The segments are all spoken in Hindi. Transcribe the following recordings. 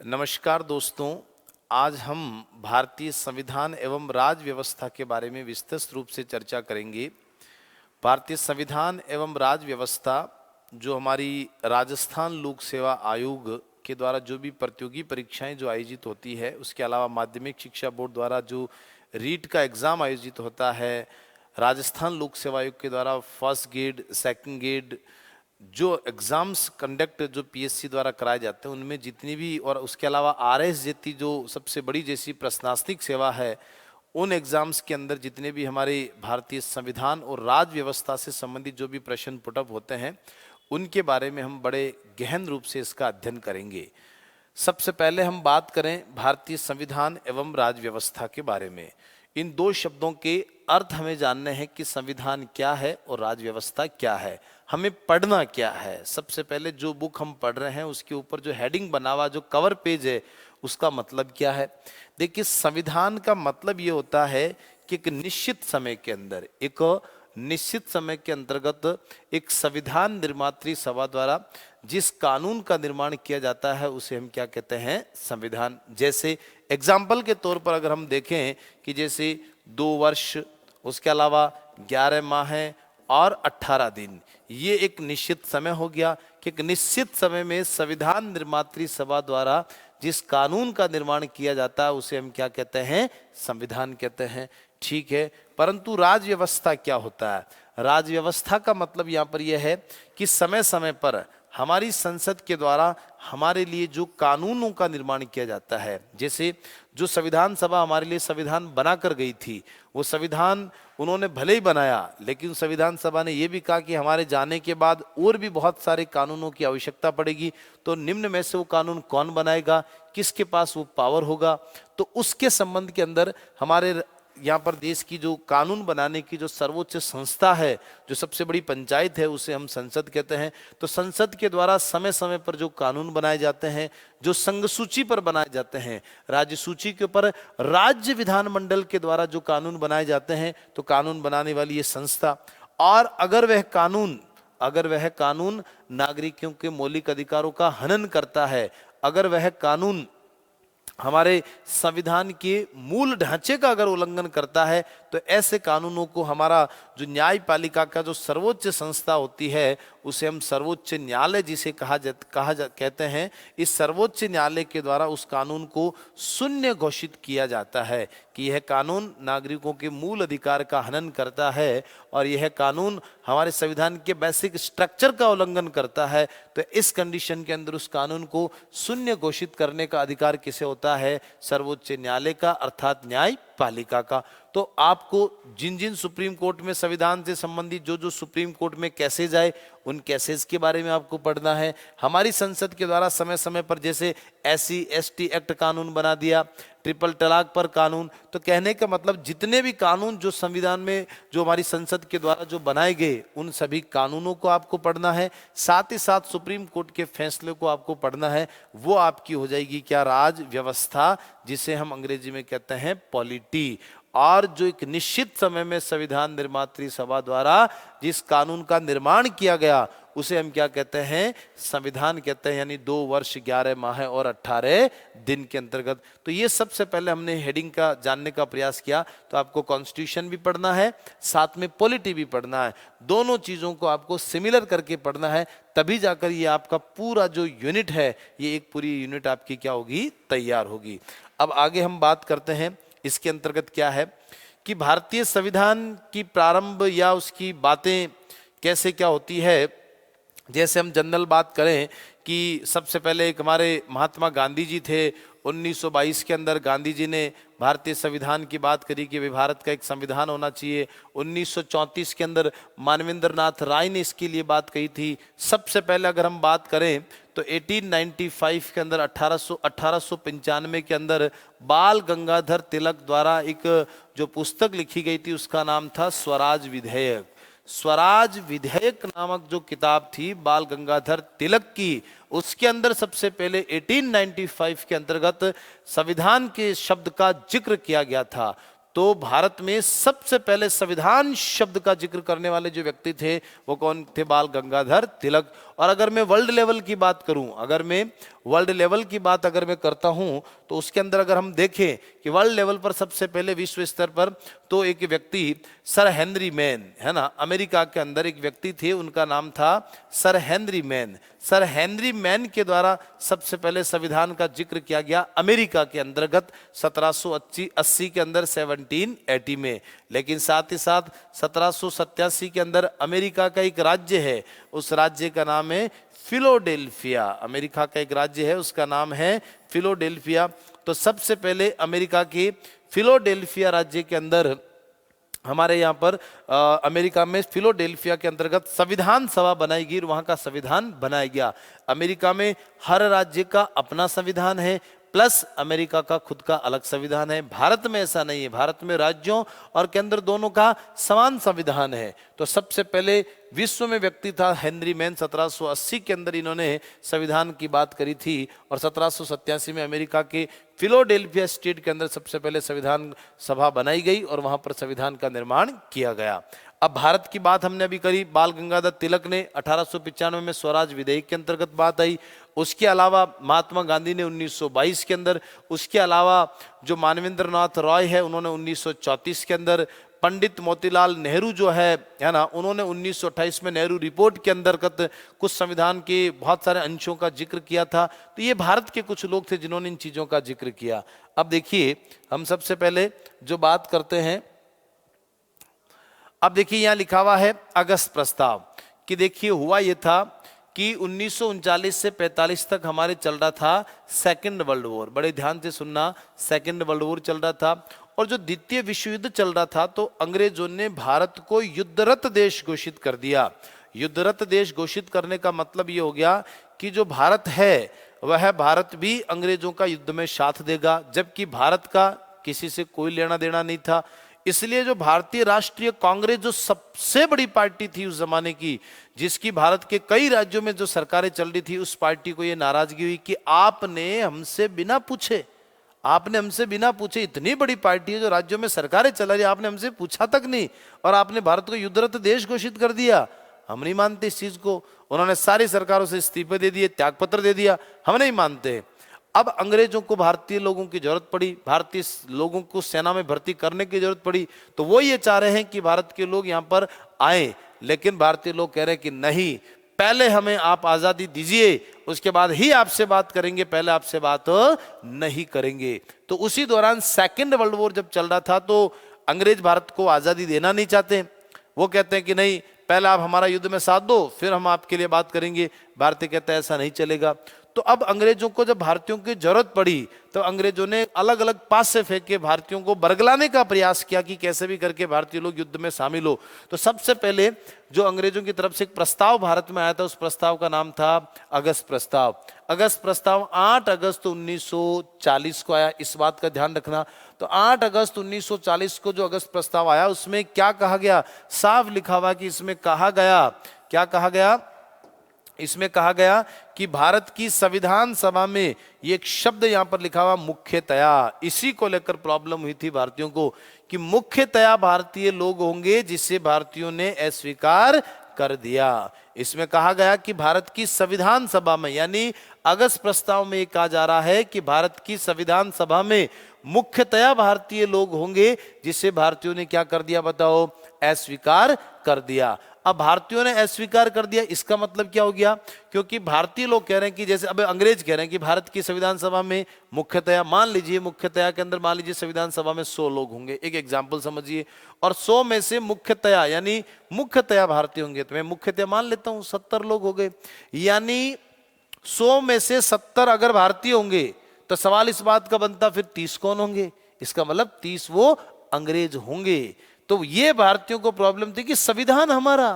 नमस्कार दोस्तों। आज हम भारतीय संविधान एवं राज्य व्यवस्था के बारे में विस्तृत रूप से चर्चा करेंगे। भारतीय संविधान एवं राज्य व्यवस्था जो हमारी राजस्थान लोक सेवा आयोग के द्वारा जो भी प्रतियोगी परीक्षाएं जो आयोजित होती है, उसके अलावा माध्यमिक शिक्षा बोर्ड द्वारा जो रीट का एग्ज़ाम आयोजित होता है, राजस्थान लोक सेवा आयोग के द्वारा फर्स्ट ग्रेड सेकंड ग्रेड जो एग्ज़ाम्स कंडक्ट जो पीएससी द्वारा कराए जाते हैं, उनमें जितनी भी और उसके अलावा आरएस जैसी जो सबसे बड़ी जैसी प्रशासनिक सेवा है, उन एग्ज़ाम्स के अंदर जितने भी हमारे भारतीय संविधान और राज्य व्यवस्था से संबंधित जो भी प्रश्न पुटअप होते हैं, उनके बारे में हम बड़े गहन रूप से इसका अध्ययन करेंगे। सबसे पहले हम बात करें भारतीय संविधान एवं राज्य व्यवस्था के बारे में। इन दो शब्दों के अर्थ हमें जानने हैं कि संविधान क्या है और राज्य व्यवस्था क्या है, हमें पढ़ना क्या है। सबसे पहले जो बुक हम पढ़ रहे हैं उसके ऊपर जो हेडिंग बना हुआ जो कवर पेज है, उसका मतलब क्या है। देखिए, संविधान का मतलब ये होता है कि एक निश्चित समय के अंदर, एक निश्चित समय के अंतर्गत एक संविधान निर्मात्री सभा द्वारा जिस कानून का निर्माण किया जाता है, उसे हम क्या कहते हैं, संविधान। जैसे एग्जाम्पल के तौर पर अगर हम देखें कि जैसे 2 वर्ष, उसके अलावा 11 माह और 18 दिन, ये एक निश्चित समय हो गया कि एक निश्चित समय में संविधान निर्मात्री सभा द्वारा जिस कानून का निर्माण किया जाता है, उसे हम क्या कहते हैं, संविधान कहते हैं। ठीक है, परंतु राज्य व्यवस्था क्या होता है? राज्य व्यवस्था का मतलब यहाँ पर यह है कि समय समय पर हमारी संसद के द्वारा हमारे लिए जो कानूनों का निर्माण किया जाता है, जैसे जो संविधान सभा हमारे लिए संविधान बना कर गई थी, वो संविधान उन्होंने भले ही बनाया, लेकिन संविधान सभा ने ये भी कहा कि हमारे जाने के बाद और भी बहुत सारे कानूनों की आवश्यकता पड़ेगी, तो निम्न में से वो कानून कौन बनाएगा, किसके पास वो पावर होगा। तो उसके संबंध के अंदर हमारे यहाँ पर देश की जो कानून बनाने की जो सर्वोच्च संस्था है, जो सबसे बड़ी पंचायत है, उसे हम संसद कहते हैं। तो संसद के द्वारा समय समय पर जो कानून बनाए जाते हैं, जो संघ सूची पर बनाए जाते हैं, राज्य सूची के ऊपर राज्य विधानमंडल के द्वारा जो कानून बनाए जाते हैं, तो कानून बनाने वाली ये संस्था, और अगर वह कानून नागरिकों के मौलिक अधिकारों का हनन करता है, अगर वह कानून हमारे संविधान के मूल ढांचे का अगर उल्लंघन करता है, तो ऐसे कानूनों को हमारा जो न्यायपालिका का जो सर्वोच्च संस्था होती है, उसे हम सर्वोच्च न्यायालय जिसे कहते हैं, इस सर्वोच्च न्यायालय के द्वारा उस कानून को शून्य घोषित किया जाता है कि यह कानून नागरिकों के मूल अधिकार का हनन करता है और यह कानून हमारे संविधान के बेसिक स्ट्रक्चर का उल्लंघन करता है। तो इस कंडीशन के अंदर उस कानून को शून्य घोषित करने का अधिकार किसे होता है? सर्वोच्च न्यायालय का, अर्थात न्यायपालिका का। तो आपको जिन जिन सुप्रीम कोर्ट में संविधान से संबंधित जो जो सुप्रीम कोर्ट में कैसेज आए, उन कैसेज के बारे में आपको पढ़ना है। हमारी संसद के द्वारा समय समय पर जैसे SC/ST एक्ट कानून बना दिया, ट्रिपल तलाक पर कानून, तो कहने का मतलब जितने भी कानून जो संविधान में जो हमारी संसद के द्वारा जो बनाए गए, उन सभी कानूनों को आपको पढ़ना है। साथ ही साथ सुप्रीम कोर्ट के फैसले को आपको पढ़ना है। वो आपकी हो जाएगी क्या? राज्य व्यवस्था, जिसे हम अंग्रेजी में कहते हैं पॉलिटी। और जो एक निश्चित समय में संविधान निर्मात्री सभा द्वारा जिस कानून का निर्माण किया गया, उसे हम क्या कहते हैं? संविधान कहते हैं, यानी 2 वर्ष 11 माह और 18 दिन के अंतर्गत। तो ये सबसे पहले हमने हेडिंग का जानने का प्रयास किया। तो आपको कॉन्स्टिट्यूशन भी पढ़ना है, साथ में पॉलिटी भी पढ़ना है। दोनों चीज़ों को आपको सिमिलर करके पढ़ना है, तभी जाकर ये आपका पूरा जो यूनिट है, ये एक पूरी यूनिट आपकी क्या होगी? तैयार होगी। अब आगे हम बात करते हैं इसके अंतर्गत क्या है कि भारतीय संविधान की प्रारंभ या उसकी बातें कैसे क्या होती है। जैसे हम जनरल बात करें कि सबसे पहले एक हमारे महात्मा गांधी जी थे। 1922 के अंदर गांधी जी ने भारतीय संविधान की बात करी कि भारत का एक संविधान होना चाहिए। 1934 के अंदर मानवेंद्र नाथ राय ने इसके लिए बात कही थी। सबसे पहले अगर हम बात करें तो 1895 के अंदर 1895 के अंदर बाल गंगाधर तिलक द्वारा एक जो पुस्तक लिखी गई थी, उसका नाम था स्वराज विधेयक। स्वराज विधेयक नामक जो किताब थी बाल गंगाधर तिलक की, उसके अंदर सबसे पहले 1895 के अंतर्गत संविधान के शब्द का जिक्र किया गया था। तो भारत में सबसे पहले संविधान शब्द का जिक्र करने वाले जो व्यक्ति थे वो कौन थे? बाल गंगाधर तिलक। और अगर मैं वर्ल्ड लेवल की बात करूं, अगर मैं वर्ल्ड लेवल की बात अगर मैं करता हूं, तो उसके अंदर अगर हम देखें कि वर्ल्ड लेवल पर सबसे पहले विश्व स्तर पर तो एक व्यक्ति सर हेनरी मैन, है ना, अमेरिका के अंदर एक व्यक्ति थे, उनका नाम था sir Henry man. Sir Henry man के द्वारा सबसे पहले संविधान का जिक्र किया गया अमेरिका के अंतर्गत 1780 के अंदर 1780 में। लेकिन साथ ही साथ 1787 के अंदर अमेरिका का एक राज्य है, उस राज्य का नाम है फिलोडेल्फिया। अमेरिका का एक राज्य है, उसका नाम है फिलोडेल्फिया। तो सबसे पहले अमेरिका के फिलोडेल्फिया राज्य के अंदर हमारे यहाँ पर अमेरिका में फिलोडेल्फिया के अंतर्गत संविधान सभा बनाई गई, वहाँ का संविधान बनाया गया। अमेरिका में हर राज्य का अपना संविधान है, प्लस अमेरिका का खुद का अलग संविधान है। भारत में ऐसा नहीं है, भारत में राज्यों और केंद्र दोनों का समान संविधान है। तो सबसे पहले विश्व में व्यक्ति था हेनरी मैन, 1780 के अंदर इन्होंने संविधान की बात करी थी, और 1787 में अमेरिका के फिलोडेल्फिया स्टेट के अंदर सबसे पहले संविधान सभा बनाई गई और वहां पर संविधान का निर्माण किया गया। अब भारत की बात हमने अभी करी, बाल गंगाधर तिलक ने 1895 में स्वराज विधेयक के अंतर्गत बात आई। उसके अलावा महात्मा गांधी ने 1922 के अंदर, उसके अलावा जो मानवेंद्र नाथ रॉय है उन्होंने 1934 के अंदर, पंडित मोतीलाल नेहरू जो है ना, उन्होंने 1928 में नेहरू रिपोर्ट के अंतर्गत कुछ संविधान के बहुत सारे अंशों का जिक्र किया था। तो ये भारत के कुछ लोग थे जिन्होंने इन चीजों का जिक्र किया। अब देखिए हम सबसे पहले जो बात करते हैं, अब देखिए यहां लिखा हुआ है अगस्त प्रस्ताव, कि देखिए हुआ यह था कि 1939 से 45 तक हमारे चल रहा था सेकंड वर्ल्ड वॉर। बड़े ध्यान से सुनना, सेकंड वर्ल्ड वॉर चल रहा था, और जो द्वितीय विश्व युद्ध चल रहा था तो अंग्रेजों ने भारत को युद्धरत देश घोषित कर दिया। युद्धरत देश घोषित करने का मतलब ये हो गया कि जो भारत है वह भारत भी अंग्रेजों का युद्ध में साथ देगा, जबकि भारत का किसी से कोई लेना देना नहीं था। इसलिए जो भारतीय राष्ट्रीय कांग्रेस जो सबसे बड़ी पार्टी थी उस जमाने की, जिसकी भारत के कई राज्यों में जो सरकारें चल रही थी, उस पार्टी को यह नाराजगी हुई कि आपने हमसे बिना पूछे इतनी बड़ी पार्टी है जो राज्यों में सरकारें चला रही, आपने हमसे पूछा तक नहीं और आपने भारत को युद्धरत देश घोषित कर दिया। हम नहीं मानते इस चीज को। उन्होंने सारी सरकारों से इस्तीफे दे दिए, त्यागपत्र दे दिया, हम नहीं मानते। अब अंग्रेजों को भारतीय लोगों की जरूरत पड़ी, भारतीय लोगों को सेना में भर्ती करने की जरूरत पड़ी, तो वो ये चाह रहे हैं कि भारत के लोग यहाँ पर आए, लेकिन भारतीय लोग कह रहे हैं कि नहीं, पहले हमें आप आजादी दीजिए, उसके बाद ही आपसे बात करेंगे, पहले आपसे बात नहीं करेंगे। तो उसी दौरान सेकंड वर्ल्ड वॉर जब चल रहा था तो अंग्रेज भारत को आजादी देना नहीं चाहते। वो कहते हैं कि नहीं, पहले आप हमारा युद्ध में साथ दो, फिर हम आपके लिए बात करेंगे। भारतीय कहते हैं ऐसा नहीं चलेगा। तो अब अंग्रेजों को जब भारतीयों की जरूरत पड़ी तो अंग्रेजों ने अलग अलग पास से फेंक के भारतीयों को बरगलाने का प्रयास किया कि कैसे भी करके भारतीय लोग युद्ध में शामिल हो। तो सबसे पहले जो अंग्रेजों की तरफ से एक प्रस्ताव भारत में आया था, उस प्रस्ताव का नाम था अगस्त प्रस्ताव। अगस्त प्रस्ताव 8 अगस्त 1940 को आया, इस बात का ध्यान रखना। तो 8 अगस्त 1940 को जो अगस्त प्रस्ताव आया उसमें क्या कहा गया, साफ लिखा हुआ कि इसमें कहा गया, क्या कहा गया, इसमें कहा गया कि भारत की संविधान सभा में ये एक शब्द यहां पर लिखा हुआ मुख्यतया, इसी को लेकर प्रॉब्लम हुई थी भारतीयों को कि मुख्यतया भारतीय लोग होंगे, जिसे भारतीयों ने अस्वीकार कर दिया। इसमें कहा गया कि भारत की संविधान सभा में, यानी अगस्त प्रस्ताव में कहा जा रहा है कि भारत की संविधान सभा में मुख्यतया भारतीय लोग होंगे, जिसे भारतीयों ने क्या कर दिया बताओ, अस्वीकार कर दिया। अब भारतीयों ने अस्वीकार कर दिया, इसका मतलब क्या हो गया, क्योंकि भारतीय लोग कह रहे हैं कि जैसे अब अंग्रेज कह रहे हैं कि भारत की संविधान सभा में मुख्यतया, मान लीजिए मुख्यतया के अंदर मान लीजिए संविधान सभा में 100 लोग होंगे, एक एग्जांपल समझिए, और 100 में से मुख्यतया यानी मुख्यतया भारतीय होंगे, तो मैं मुख्यतया मान लेता हूं 70 लोग हो गए, यानी 100 में से 70 अगर भारतीय होंगे तो सवाल इस बात का बनता फिर 30 कौन होंगे, इसका मतलब 30 वो अंग्रेज होंगे। तो ये भारतीयों को प्रॉब्लम थी कि संविधान हमारा,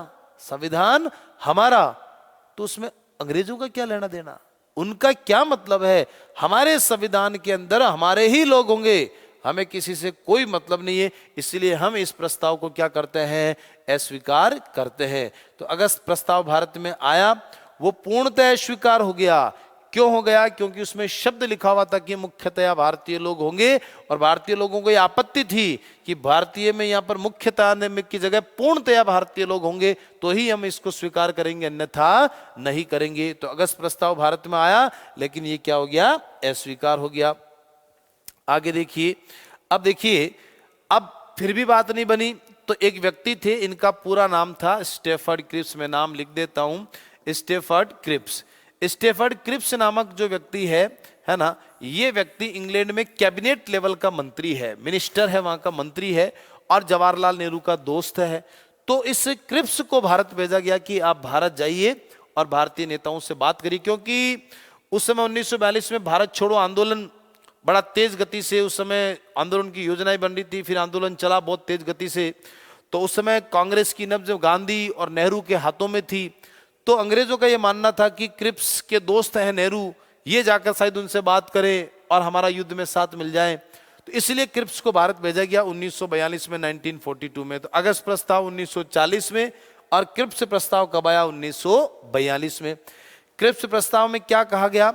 तो उसमें अंग्रेजों का क्या लेना देना, उनका क्या मतलब है, हमारे संविधान के अंदर हमारे ही लोग होंगे, हमें किसी से कोई मतलब नहीं है, इसलिए हम इस प्रस्ताव को क्या करते हैं, अस्वीकार करते हैं। तो अगस्त प्रस्ताव भारत में आया, वो पूर्णतः स्वीकार हो गया। क्यों हो गया? क्योंकि उसमें शब्द लिखा हुआ था कि मुख्यतया भारतीय लोग होंगे, और भारतीय लोगों को यह आपत्ति थी कि भारतीय में यहाँ पर मुख्यतया की जगह पूर्णतया भारतीय लोग होंगे, तो ही हम इसको स्वीकार करेंगे, अन्यथा नहीं करेंगे। तो अगस्त प्रस्ताव भारत में आया, लेकिन ये क्या हो गया? अस्वीकार हो गया। आगे देखिए, अब देखिए, अब फिर भी बात नहीं बनी, तो एक व्यक्ति थे, इनका पूरा नाम था स्टेफर्ड क्रिप्स। मैं नाम लिख देता हूं, स्टेफर्ड क्रिप्स। स्टेफर्ड क्रिप्स नामक जो व्यक्ति है ना, ये व्यक्ति इंग्लैंड में कैबिनेट लेवल का मंत्री है, मिनिस्टर है, वहां का मंत्री है, और जवाहरलाल नेहरू का दोस्त है। तो इस क्रिप्स को भारत भेजा गया कि आप भारत जाइए और भारतीय नेताओं से बात करिए, क्योंकि उस समय 1942 में भारत छोड़ो आंदोलन बड़ा तेज गति से, उस समय आंदोलन की योजनाएं बन रही थी, फिर आंदोलन चला बहुत तेज गति से। तो उस समय कांग्रेस की नब्ज गांधी और नेहरू के हाथों में थी। तो अंग्रेजों का यह मानना था कि क्रिप्स के दोस्त हैं नेहरू, ये जाकर शायद उनसे बात करें और हमारा युद्ध में साथ मिल जाए। तो इसलिए क्रिप्स को भारत भेजा गया 1942 में, 1942 में। तो अगस्त प्रस्ताव 1940 में, और क्रिप्स प्रस्ताव कब आया? 1942 में। क्रिप्स प्रस्ताव में क्या कहा गया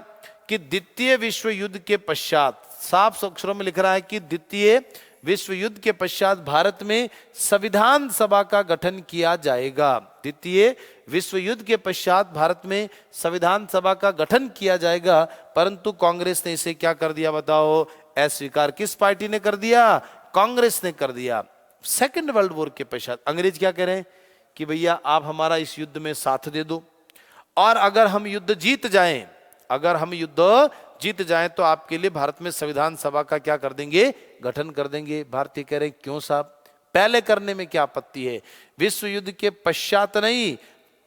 कि द्वितीय विश्व युद्ध के पश्चात, साफ अक्षरों में लिख रहा है कि द्वितीय विश्व युद्ध के पश्चात भारत में संविधान सभा का गठन किया जाएगा। द्वितीय विश्व युद्ध के पश्चात भारत में संविधान सभा का गठन किया जाएगा, परंतु कांग्रेस ने इसे क्या कर दिया? बताओ, अस्वीकार। किस पार्टी ने कर दिया? कांग्रेस ने कर दिया। सेकेंड वर्ल्ड वॉर के पश्चात अंग्रेज क्या कह रहे हैं कि भैया आप हमारा इस युद्ध में साथ दे दो, और अगर हम युद्ध जीत जाएं, अगर हम युद्ध जीत जाएं तो आपके लिए भारत में संविधान सभा का क्या कर देंगे? गठन कर देंगे। भारतीय कह रहे हैं क्यों साहब, पहले करने में क्या आपत्ति है? विश्व युद्ध के पश्चात नहीं,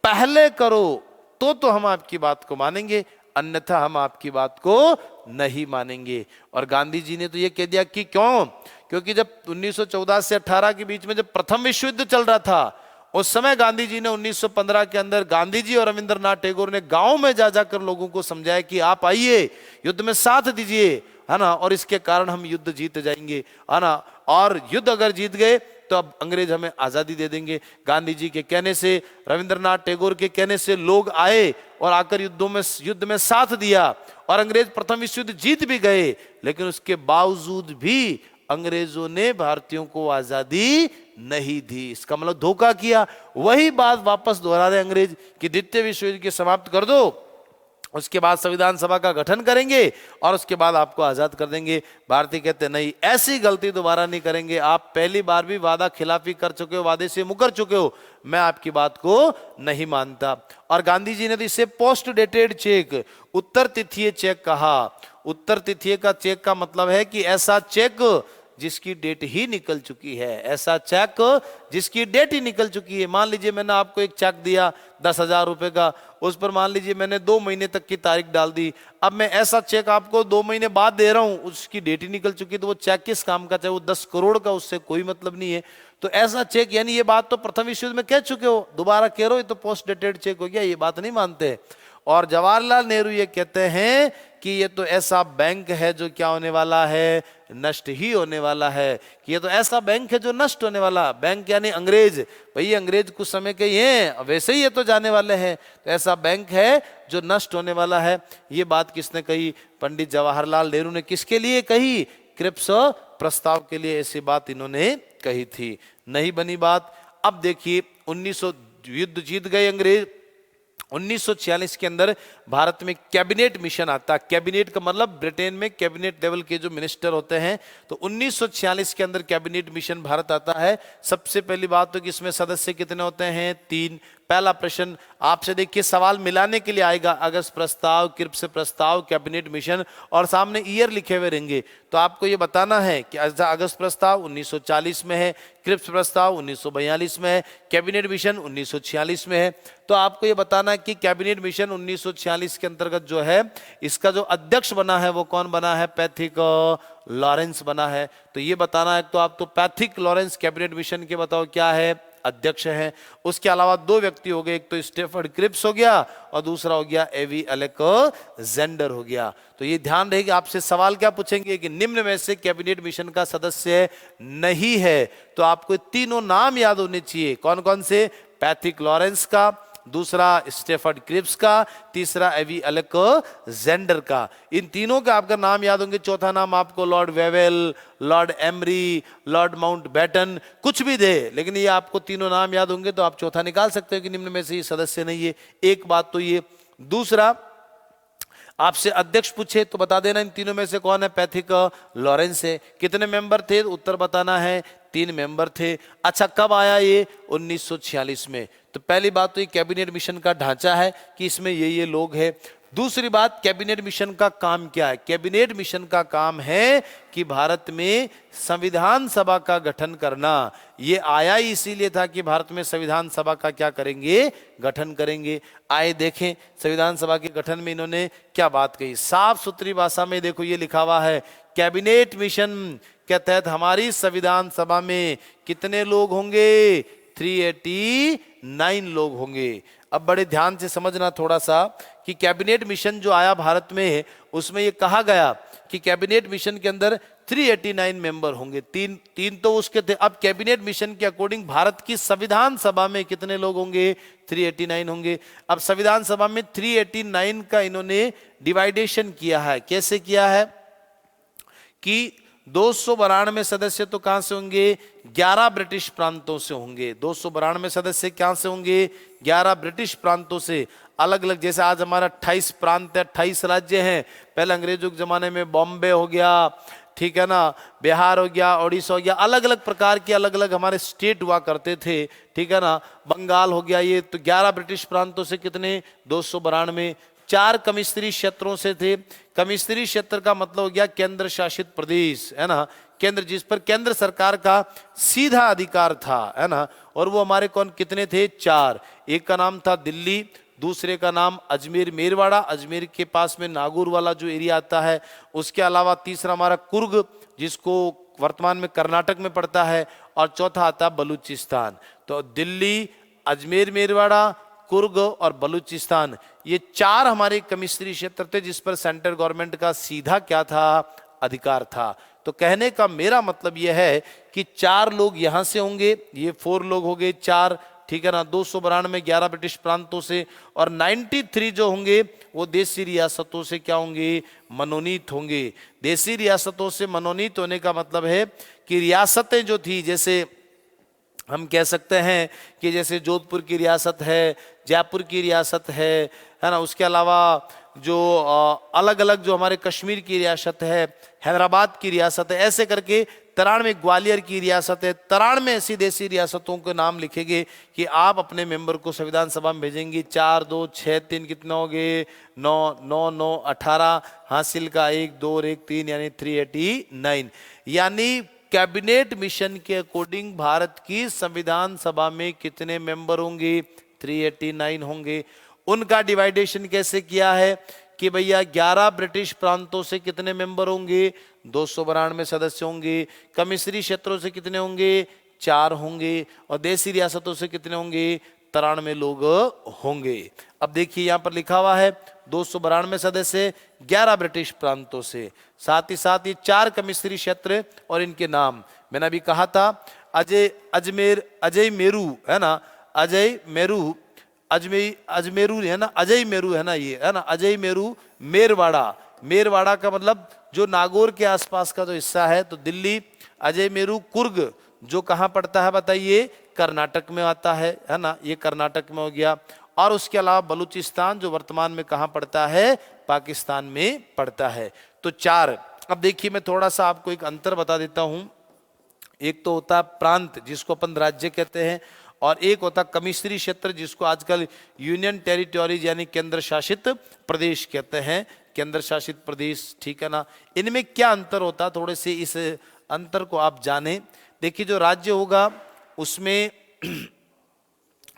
पहले करो तो हम आपकी बात को मानेंगे, अन्यथा हम आपकी बात को नहीं मानेंगे। और गांधी जी ने तो ये कह दिया कि क्यों? क्योंकि जब 1914 से 18 के बीच में जब प्रथम विश्व युद्ध चल रहा था, उस समय गांधी जी ने 1915 के अंदर, गांधी जी और रविंद्रनाथ टैगोर ने गांव में जा जाकर लोगों को समझाया कि आप आइए, युद्ध में साथ दीजिए, है ना, और इसके कारण हम युद्ध जीत जाएंगे, है ना, और युद्ध अगर जीत गए तो अब अंग्रेज हमें आजादी दे देंगे। गांधी जी के कहने से, रविंद्रनाथ टैगोर के कहने से लोग आए और आकर युद्ध में साथ दिया, और अंग्रेज प्रथम विश्व युद्ध जीत भी गए, लेकिन उसके बावजूद भी अंग्रेजों ने भारतीयों को आजादी नहीं दी। इसका मतलब धोखा किया। वही बात वापस दोहरा रहे अंग्रेज कि द्वितीय विश्व युद्ध की समाप्त कर दो, उसके बाद संविधान सभा का गठन करेंगे और उसके बाद आपको आजाद कर देंगे। भारतीय कहते नहीं, ऐसी गलती दोबारा नहीं करेंगे। आप पहली बार भी वादा खिलाफी कर चुके हो, वादे से मुकर चुके हो, मैं आपकी बात को नहीं मानता। और गांधी जी ने तो इसे पोस्ट डेटेड चेक, उत्तर तिथीय चेक कहा। उत्तर तिथीय का चेक का मतलब है कि ऐसा चेक जिसकी डेट ही निकल चुकी है, ऐसा चेक जिसकी डेट ही निकल चुकी है। मान लीजिए मैंने आपको एक चेक दिया 10,000 रुपए का, उस पर मान लीजिए मैंने 2 महीने तक की तारीख डाल दी, अब मैं ऐसा चेक आपको 2 महीने बाद दे रहा हूं, उसकी डेट ही निकल चुकी है, तो वो चेक किस काम का? चाहे वो 10 करोड़ का, उससे कोई मतलब नहीं है। तो ऐसा चेक, यानी ये बात तो प्रथम विश्व युद्ध में कह चुके हो, दोबारा कह रहे हो, ये तो पोस्ट डेटेड चेक हो गया, ये बात नहीं मानते। और जवाहरलाल नेहरू ये कहते हैं कि ये तो ऐसा बैंक है जो क्या होने वाला है? नष्ट ही होने वाला है। कि ये तो ऐसा बैंक है जो नष्ट होने वाला। बैंक यानी अंग्रेज, भाई अंग्रेज कुछ समय के ही हैं, वैसे ही ये तो जाने वाले हैं, तो ऐसा बैंक है जो नष्ट होने वाला है। ये बात किसने कही? पंडित जवाहरलाल नेहरू ने। किसके लिए कही? क्रिप्स प्रस्ताव के लिए ऐसी बात इन्होंने कही थी। नहीं बनी बात। अब देखिए 1900 युद्ध जीत गए अंग्रेज। 1946 के अंदर भारत में कैबिनेट मिशन आता। कैबिनेट का मतलब ब्रिटेन में कैबिनेट लेवल के जो मिनिस्टर होते हैं, तो 1946 के अंदर कैबिनेट मिशन भारत आता है। सबसे पहली बात तो कि इसमें सदस्य कितने होते हैं? 3। पहला प्रश्न आपसे देखिए, सवाल मिलाने के लिए आएगा, अगस्त प्रस्ताव, क्रिप्स प्रस्ताव, कैबिनेट मिशन, और सामने ईयर लिखे हुए रहेंगे। तो आपको ये बताना है कि अगस्त प्रस्ताव 1940 में है, क्रिप्स प्रस्ताव 1942 में है, कैबिनेट मिशन 1946 में है। तो आपको ये बताना है कि कैबिनेट मिशन 1946 के अंतर्गत जो है, इसका जो अध्यक्ष बना है वो कौन बना है? पैथिक लॉरेंस बना है। तो ये बताना है, तो आप तो पैथिक लॉरेंस कैबिनेट मिशन के बताओ क्या है? अध्यक्ष हैं। उसके अलावा 2 व्यक्ति हो गए, एक तो स्टेफर्ड क्रिप्स हो गया और दूसरा हो गया एवी अलेक्जेंडर हो गया। तो ये ध्यान रहे कि आपसे सवाल क्या पूछेंगे कि निम्न में से कैबिनेट मिशन का सदस्य नहीं है, तो आपको तीनों नाम याद होने चाहिए। कौन कौन से? पैथिक लॉरेंस का, दूसरा स्टेफर्ड क्रिप्स का, तीसरा एवी अलेक्जेंडर का। इन तीनों के आपका नाम याद होंगे। चौथा नाम आपको Lord Wavell, Lord emery, Lord Mountbatten, कुछ भी दे, लेकिन ये आपको तीनों नाम याद होंगे तो आप चौथा निकाल सकते हो कि निम्न में से ये सदस्य नहीं है। एक बात तो ये। दूसरा, आपसे अध्यक्ष पूछे तो बता देना इन तीनों में से कौन है। पैथिक लॉरेंस है। कितने मेंबर थे, उत्तर बताना है। 3 मेंबर थे। अच्छा, कब आया ये? 1946 में। तो पहली बात तो ये कैबिनेट मिशन का ढांचा है कि इसमें ये लोग हैं। दूसरी बात, कैबिनेट मिशन का काम क्या है? कैबिनेट मिशन का काम है कि भारत में संविधान सभा का गठन करना। ये आया ही इसीलिए था कि भारत में संविधान सभा का क्या करेंगे? गठन करेंगे। आए देखें संविधान सभा के गठन में इन्होंने क्या बात कही। साफ सुथरी भाषा में देखो ये लिखा हुआ है, कैबिनेट मिशन के तहत हमारी संविधान सभा में कितने लोग होंगे? 389 लोग होंगे। अब बड़े ध्यान से समझना थोड़ा सा कि कैबिनेट मिशन जो आया भारत में, उसमें ये कहा गया कि कैबिनेट मिशन के अंदर 389 मेंबर होंगे। तीन तो उसके थे। अब कैबिनेट मिशन के अकॉर्डिंग भारत की संविधान सभा में कितने लोग होंगे? 389 होंगे। अब संविधान सभा में 389 का इन्होंने डिवाइडेशन किया है। कैसे किया है कि 292 सदस्य तो कहां से होंगे? 11 ब्रिटिश प्रांतों से होंगे। 292 सदस्य कहां से होंगे? 11 ब्रिटिश प्रांतों से। अलग अलग, जैसे आज हमारा 28 प्रांत है, 28 राज्य हैं। पहले अंग्रेजों के जमाने में बॉम्बे हो गया, ठीक है ना, बिहार हो गया, उड़ीसा हो गया, अलग अलग प्रकार के अलग अलग हमारे स्टेट हुआ करते थे, ठीक है ना, बंगाल हो गया। ये तो 11 ब्रिटिश प्रांतों से कितने? 292। 4 कमिश्नरी क्षेत्रों से थे। कमिश्नरी क्षेत्र का मतलब हो गया केंद्र शासित प्रदेश, है ना, केंद्र जिस पर केंद्र सरकार का सीधा अधिकार था, है ना। और वो हमारे कौन कितने थे? 4। एक का नाम था दिल्ली, दूसरे का नाम अजमेर मेरवाड़ा, अजमेर के पास में नागौर वाला जो एरिया आता है। उसके अलावा तीसरा हमारा कुर्ग, जिसको वर्तमान में कर्नाटक में पड़ता है, और चौथा आता है बलूचिस्तान। तो दिल्ली, अजमेर मेरवाड़ा, कुर्ग और बलूचिस्तान, ये 4 हमारे कमिश्नरी क्षेत्र थे जिस पर सेंट्रल गवर्नमेंट का सीधा क्या था? अधिकार था। तो कहने का मेरा मतलब यह है कि 4 लोग यहां से होंगे, ये 4 लोग हो गए 4, ठीक है ना। 292 11 ब्रिटिश प्रांतों से, और 93 जो होंगे वो देसी रियासतों से क्या होंगे? मनोनीत होंगे। देसी रियासतों से मनोनीत होने का मतलब है कि रियासतें जो थी, जैसे हम कह सकते हैं कि जैसे जोधपुर की रियासत है, जयपुर की रियासत है ना, उसके अलावा जो अलग अलग जो हमारे कश्मीर की रियासत है, हैदराबाद की रियासत है, ऐसे करके 93 ग्वालियर की रियासत है। 93 ऐसी देसी रियासतों के नाम लिखेंगे कि आप अपने मेंबर को संविधान सभा में भेजेंगे। 4 2 6 3 कितना हो गए? 9 9 9 18, हासिल का 1 2 और 1 3, यानी 389। यानी कैबिनेट मिशन के अकॉर्डिंग भारत की संविधान सभा में कितने मेंबर होंगे? 389 होंगे। उनका डिवाइडेशन कैसे किया है कि भैया 11 ब्रिटिश प्रांतों से कितने मेंबर होंगे? 292 सदस्य होंगे। कमिश्नरी क्षेत्रों से कितने होंगे? 4 होंगे। और देसी रियासतों से कितने होंगे? 93 लोग होंगे। अब देखिए यहां पर लिखा हुआ है 292 सदस्य 11 ब्रिटिश प्रांतों से, साथ ही साथ ये 4 कमिश्नरी क्षेत्र और इनके नाम मैंने अभी कहा था। अजय मेरू है ना, अजय मेरू अजमेरू है ना, अजय मेरू है ना, ये है ना, अजय मेरू मेरवाड़ा। मेरवाड़ा का मतलब जो नागौर के आसपास का जो हिस्सा है। तो दिल्ली, अजय मेरू, कुर्ग जो कहाँ पड़ता है बताइए? कर्नाटक में आता है ना, ये कर्नाटक में हो गया। और उसके अलावा बलूचिस्तान जो वर्तमान में कहाँ पड़ता है? पाकिस्तान में पड़ता है। तो 4। अब देखिए मैं थोड़ा सा आपको एक अंतर बता देता हूं। एक तो होता है प्रांत जिसको अपन राज्य कहते हैं, और एक होता कमिश्नरी क्षेत्र जिसको आजकल यूनियन टेरिटोरीज यानी केंद्र शासित प्रदेश कहते हैं। केंद्र शासित प्रदेश, ठीक है ना। इनमें क्या अंतर होता है, थोड़े से इस अंतर को आप जानें। देखिए जो राज्य होगा उसमें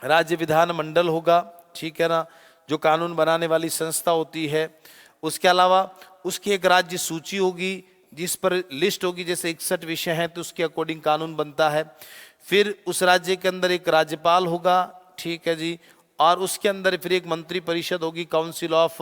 राज्य विधान मंडल होगा, ठीक है ना, जो कानून बनाने वाली संस्था होती है। उसके अलावा उसकी एक राज्य सूची होगी जिस पर लिस्ट होगी, जैसे 61 विषय हैं तो उसके अकॉर्डिंग कानून बनता है। फिर उस राज्य के अंदर एक राज्यपाल होगा, ठीक है जी, और उसके अंदर फिर एक मंत्री परिषद होगी, काउंसिल ऑफ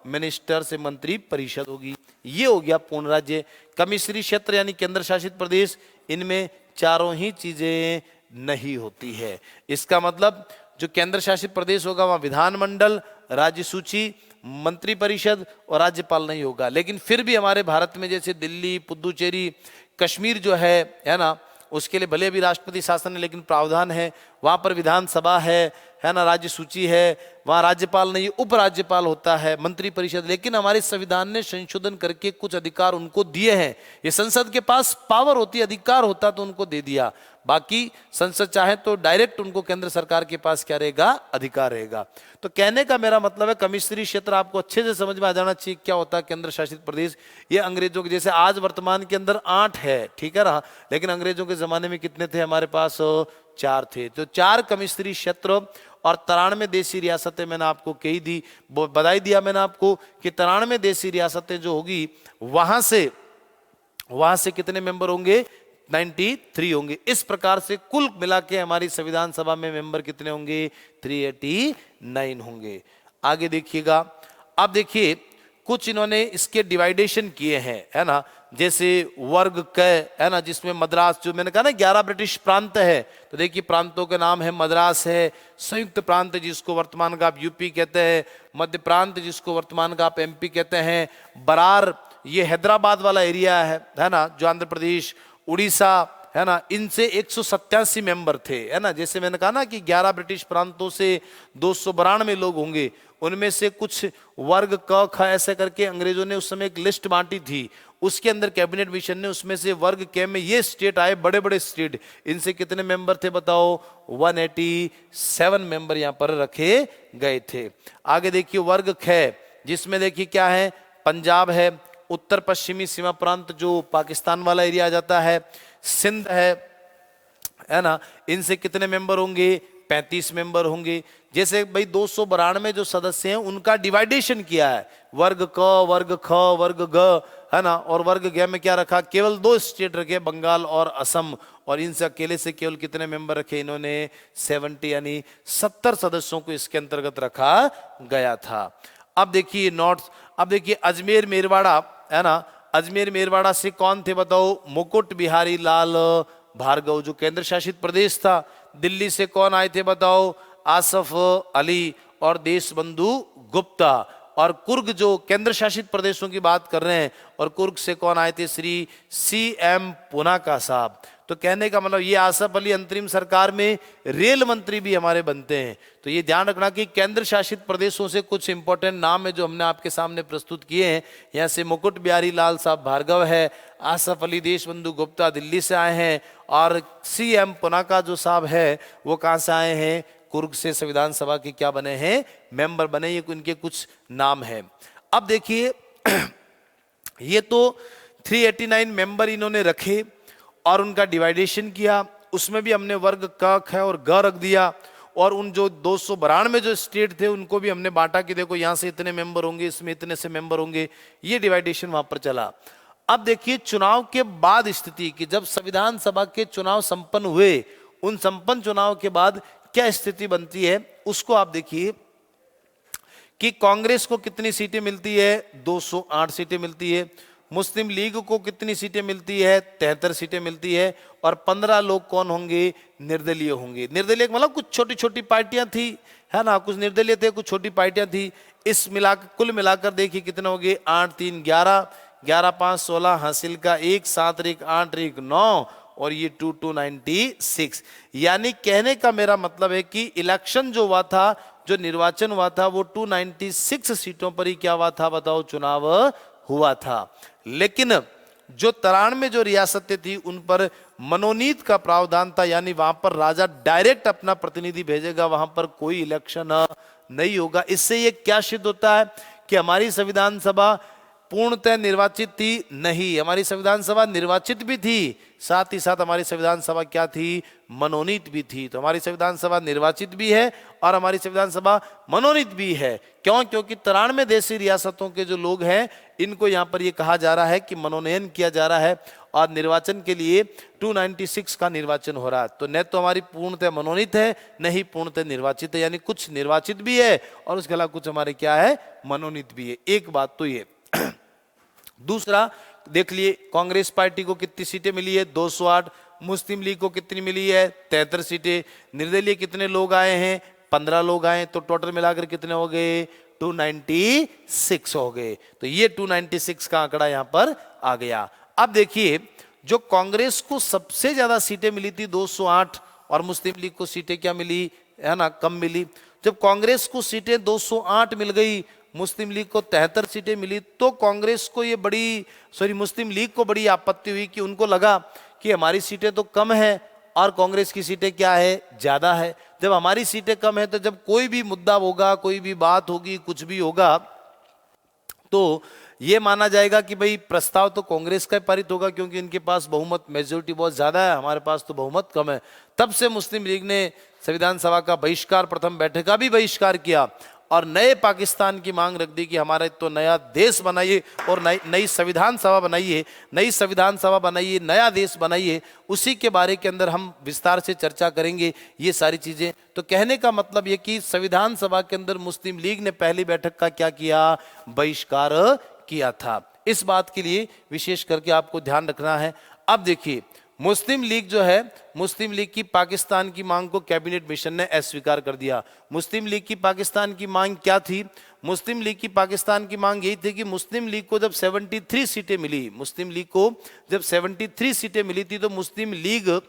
मिनिस्टर से मंत्री परिषद होगी। ये हो गया पूर्ण राज्य। कमिश्नरी क्षेत्र यानी केंद्र शासित प्रदेश, इनमें चारों ही चीजें नहीं होती है। इसका मतलब जो केंद्र शासित प्रदेश होगा वहाँ विधानमंडल, राज्य सूची, मंत्री परिषद और राज्यपाल नहीं होगा। लेकिन फिर भी हमारे भारत में जैसे दिल्ली, पुदुचेरी, कश्मीर जो है ना, उसके लिए भले अभी राष्ट्रपति शासन है लेकिन प्रावधान है, वहाँ पर विधानसभा है ना, राज्य सूची है, वहाँ राज्यपाल नहीं उपराज्यपाल होता है, मंत्री परिषद। लेकिन हमारे संविधान ने संशोधन करके कुछ अधिकार उनको दिए हैं। ये संसद के पास पावर होती है, अधिकार होता तो उनको दे दिया। बाकी संसद चाहे तो डायरेक्ट उनको केंद्र सरकार के पास क्या रहेगा, अधिकार रहेगा। तो कहने का मेरा मतलब है कमिश्नरी क्षेत्र आपको अच्छे से समझ में आ जाना चाहिए क्या होता है केंद्र शासित प्रदेश। ये अंग्रेजों के जैसे आज वर्तमान के अंदर 8 है, ठीक है रहा, लेकिन अंग्रेजों के जमाने में कितने थे हमारे पास, 4 थे। तो 4 कमिश्नरी क्षेत्र और 93 देशी रियासतें मैंने आपको कही दी, बधाई दिया मैंने आपको कि 93 देशी रियासतें जो होगी वहां से कितने मेंबर होंगे, 93 होंगे। इस प्रकार से कुल मिला के हमारी संविधान सभा में मेंबर कितने होंगे, 389 होंगे। आगे देखिएगा, अब देखिए कुछ इन्होंने इसके डिवाइडेशन किए हैं, है ना, जैसे वर्ग क, है ना, जिसमें मद्रास, जो मैंने कहा ना 11 ब्रिटिश प्रांत है, तो देखिए प्रांतों के नाम है, मद्रास है, संयुक्त प्रांत जिसको वर्तमान का आप यूपी कहते हैं, मध्य प्रांत जिसको वर्तमान का आप एमपी कहते हैं, बरार ये हैदराबाद वाला एरिया है ना, जो आंध्र प्रदेश, उड़ीसा, है ना, इनसे 187 मेंबर थे, है ना। जैसे मैंने कहा ना कि 11 ब्रिटिश प्रांतों से 292 लोग होंगे, उनमें से कुछ वर्ग क ख ऐसे करके अंग्रेजों ने उस समय एक लिस्ट बांटी थी, उसके अंदर कैबिनेट मिशन ने उसमें से वर्ग के में ये स्टेट आए, बड़े बड़े स्टेट, इनसे कितने मेंबर थे बताओ, 187 मेंबर यहां पर रखे गए थे। आगे देखिए वर्ग ख, जिसमें देखिए क्या है, पंजाब है, उत्तर पश्चिमी सीमा प्रांत जो पाकिस्तान वाला एरिया आ जाता है, सिंध है ना, इनसे कितने मेंबर होंगे, 35 मेंबर होंगे। जैसे भाई 292 जो सदस्य हैं उनका डिवाइडेशन किया है, वर्ग क, वर्ग ख, वर्ग ग, है ना, और वर्ग ग में क्या रखा, केवल 2 स्टेट रखे, बंगाल और असम, और इनसे अकेले से केवल कितने मेंबर रखे इन्होंने, 70 यानी 70 सदस्यों को इसके अंतर्गत रखा गया था। अब देखिए नोट्स, अब देखिए अजमेर मेरवाड़ा, है ना, अजमेर मेरवाड़ा से कौन थे बताओ, मुकुट बिहारी लाल भार्गव जो केंद्र शासित प्रदेश था। दिल्ली से कौन आए थे बताओ, आसफ अली और देशबंधु गुप्ता। और कुर्ग जो केंद्र शासित प्रदेशों की बात कर रहे हैं, और कुर्ग से कौन आए थे, श्री CM पुनाका साहब। तो कहने का मतलब ये आसफ अली अंतरिम सरकार में रेल मंत्री भी हमारे बनते हैं। तो ये ध्यान रखना कि केंद्र शासित प्रदेशों से कुछ इंपॉर्टेंट नाम है जो हमने आपके सामने प्रस्तुत किए हैं। यहाँ से मुकुट बिहारी लाल साहब भार्गव है, आसफ अली देशबंधु गुप्ता दिल्ली से आए हैं, और CM पुनाका जो साहब है वो कहाँ से आए हैं, कुर्ग से संविधान सभा के क्या बने हैं, मेंबर बने। ये इनके कुछ नाम हैं। अब देखिए ये तो 389 मेंबर इन्होंने रखे और उनका डिवाइडेशन किया, उसमें भी हमने वर्ग क, ख और ग रख दिया। और उन जो 292 जो स्टेट थे उनको भी हमने बांटा कि देखो यहाँ से इतने मेंबर होंगे, इसमें इतने से मेंबर होंगे, ये डिवाइडेशन वहां पर चला। अब देखिए चुनाव के बाद स्थिति की, जब संविधान सभा के चुनाव संपन्न हुए, उन संपन्न चुनाव के बाद क्या स्थिति बनती है उसको आप देखिए कि कांग्रेस को कितनी सीटें मिलती है, 208 सीटें मिलती है। मुस्लिम लीग को कितनी सीटें मिलती है, 73 सीटें मिलती है। और 15 लोग कौन होंगे, निर्दलीय होंगे। निर्दलीय मतलब कुछ छोटी छोटी पार्टियां थी, है ना, कुछ निर्दलीय थे, कुछ छोटी पार्टियां थी। इस कुल मिलाकर देखिए कितने हो गए, 8 3 11, 11 5 16, हासिल का 1, 7 1 8 1 9, और ये 2 296। यानी कहने का मेरा मतलब है कि इलेक्शन जो हुआ था, जो निर्वाचन हुआ था, वो 296 सीटों पर ही क्या हुआ था बताओ, चुनाव हुआ था। लेकिन जो 93 जो रियासतें थी उन पर मनोनीत का प्रावधान था, यानी वहां पर राजा डायरेक्ट अपना प्रतिनिधि भेजेगा, वहां पर कोई इलेक्शन नहीं होगा। इससे ये क्या सिद्ध होता है कि हमारी संविधान सभा पूर्णतः निर्वाचित थी नहीं, हमारी संविधान सभा निर्वाचित भी थी, साथ ही साथ हमारी संविधान सभा क्या थी, मनोनीत भी थी। तो हमारी संविधान सभा निर्वाचित भी है और हमारी संविधान सभा मनोनीत भी है। क्यों? क्योंकि 93 देशी रियासतों के जो लोग हैं इनको यहाँ पर ये कहा जा रहा है कि मनोनयन किया जा रहा है और निर्वाचन के लिए 296 का निर्वाचन हो रहा है। तो न तो हमारी पूर्णतः मनोनीत है, न ही पूर्णतः निर्वाचित है, यानी कुछ निर्वाचित भी है और उसके अलावा कुछ हमारे क्या है, मनोनीत भी है। एक बात तो ये। दूसरा देख लिए, कांग्रेस पार्टी को कितनी सीटें मिली है, 208। मुस्लिम लीग को कितनी मिली है, 73 सीटें। निर्दलीय कितने लोग आए हैं, 15 लोग आए तो टोटल मिलाकर कितने हो गए? 296 हो गए। तो ये 296 का आंकड़ा यहां पर आ गया। अब देखिए, जो कांग्रेस को सबसे ज्यादा सीटें मिली थी 208, और मुस्लिम लीग को सीटें क्या मिली, है ना, कम मिली। जब कांग्रेस को सीटें 208 मिल गई, मुस्लिम लीग को 73 सीटें मिली, तो कांग्रेस को ये मुस्लिम लीग को बड़ी आपत्ति हुई कि उनको लगा कि हमारी सीटें तो कम है और कांग्रेस की सीटें क्या है, ज्यादा है। जब हमारी सीटें कम है तो जब कोई भी मुद्दा होगा, कोई भी बात होगी, कुछ भी होगा, तो ये माना जाएगा कि भाई प्रस्ताव तो कांग्रेस का पारित होगा क्योंकि इनके पास बहुमत, मेजोरिटी बहुत ज्यादा है, हमारे पास तो बहुमत कम है। तब से मुस्लिम लीग ने संविधान सभा का बहिष्कार, प्रथम बैठक का भी बहिष्कार किया और नए पाकिस्तान की मांग रख दी कि हमारा तो नया देश बनाइए और नई संविधान सभा बनाइए, नई संविधान सभा बनाइए, नया देश बनाइए। उसी के बारे के अंदर हम विस्तार से चर्चा करेंगे ये सारी चीजें। तो कहने का मतलब ये कि संविधान सभा के अंदर मुस्लिम लीग ने पहली बैठक का क्या किया, बहिष्कार किया था। इस बात के लिए विशेष करके आपको ध्यान रखना है। अब देखिए, मुस्लिम लीग जो है, मुस्लिम लीग की पाकिस्तान की मांग को कैबिनेट मिशन ने अस्वीकार कर दिया। मुस्लिम लीग की पाकिस्तान की मांग क्या थी? मुस्लिम लीग की पाकिस्तान की मांग यही थी कि मुस्लिम लीग को जब 73 सीटें मिली, मुस्लिम लीग को जब 73 सीटें मिली थी, तो मुस्लिम लीग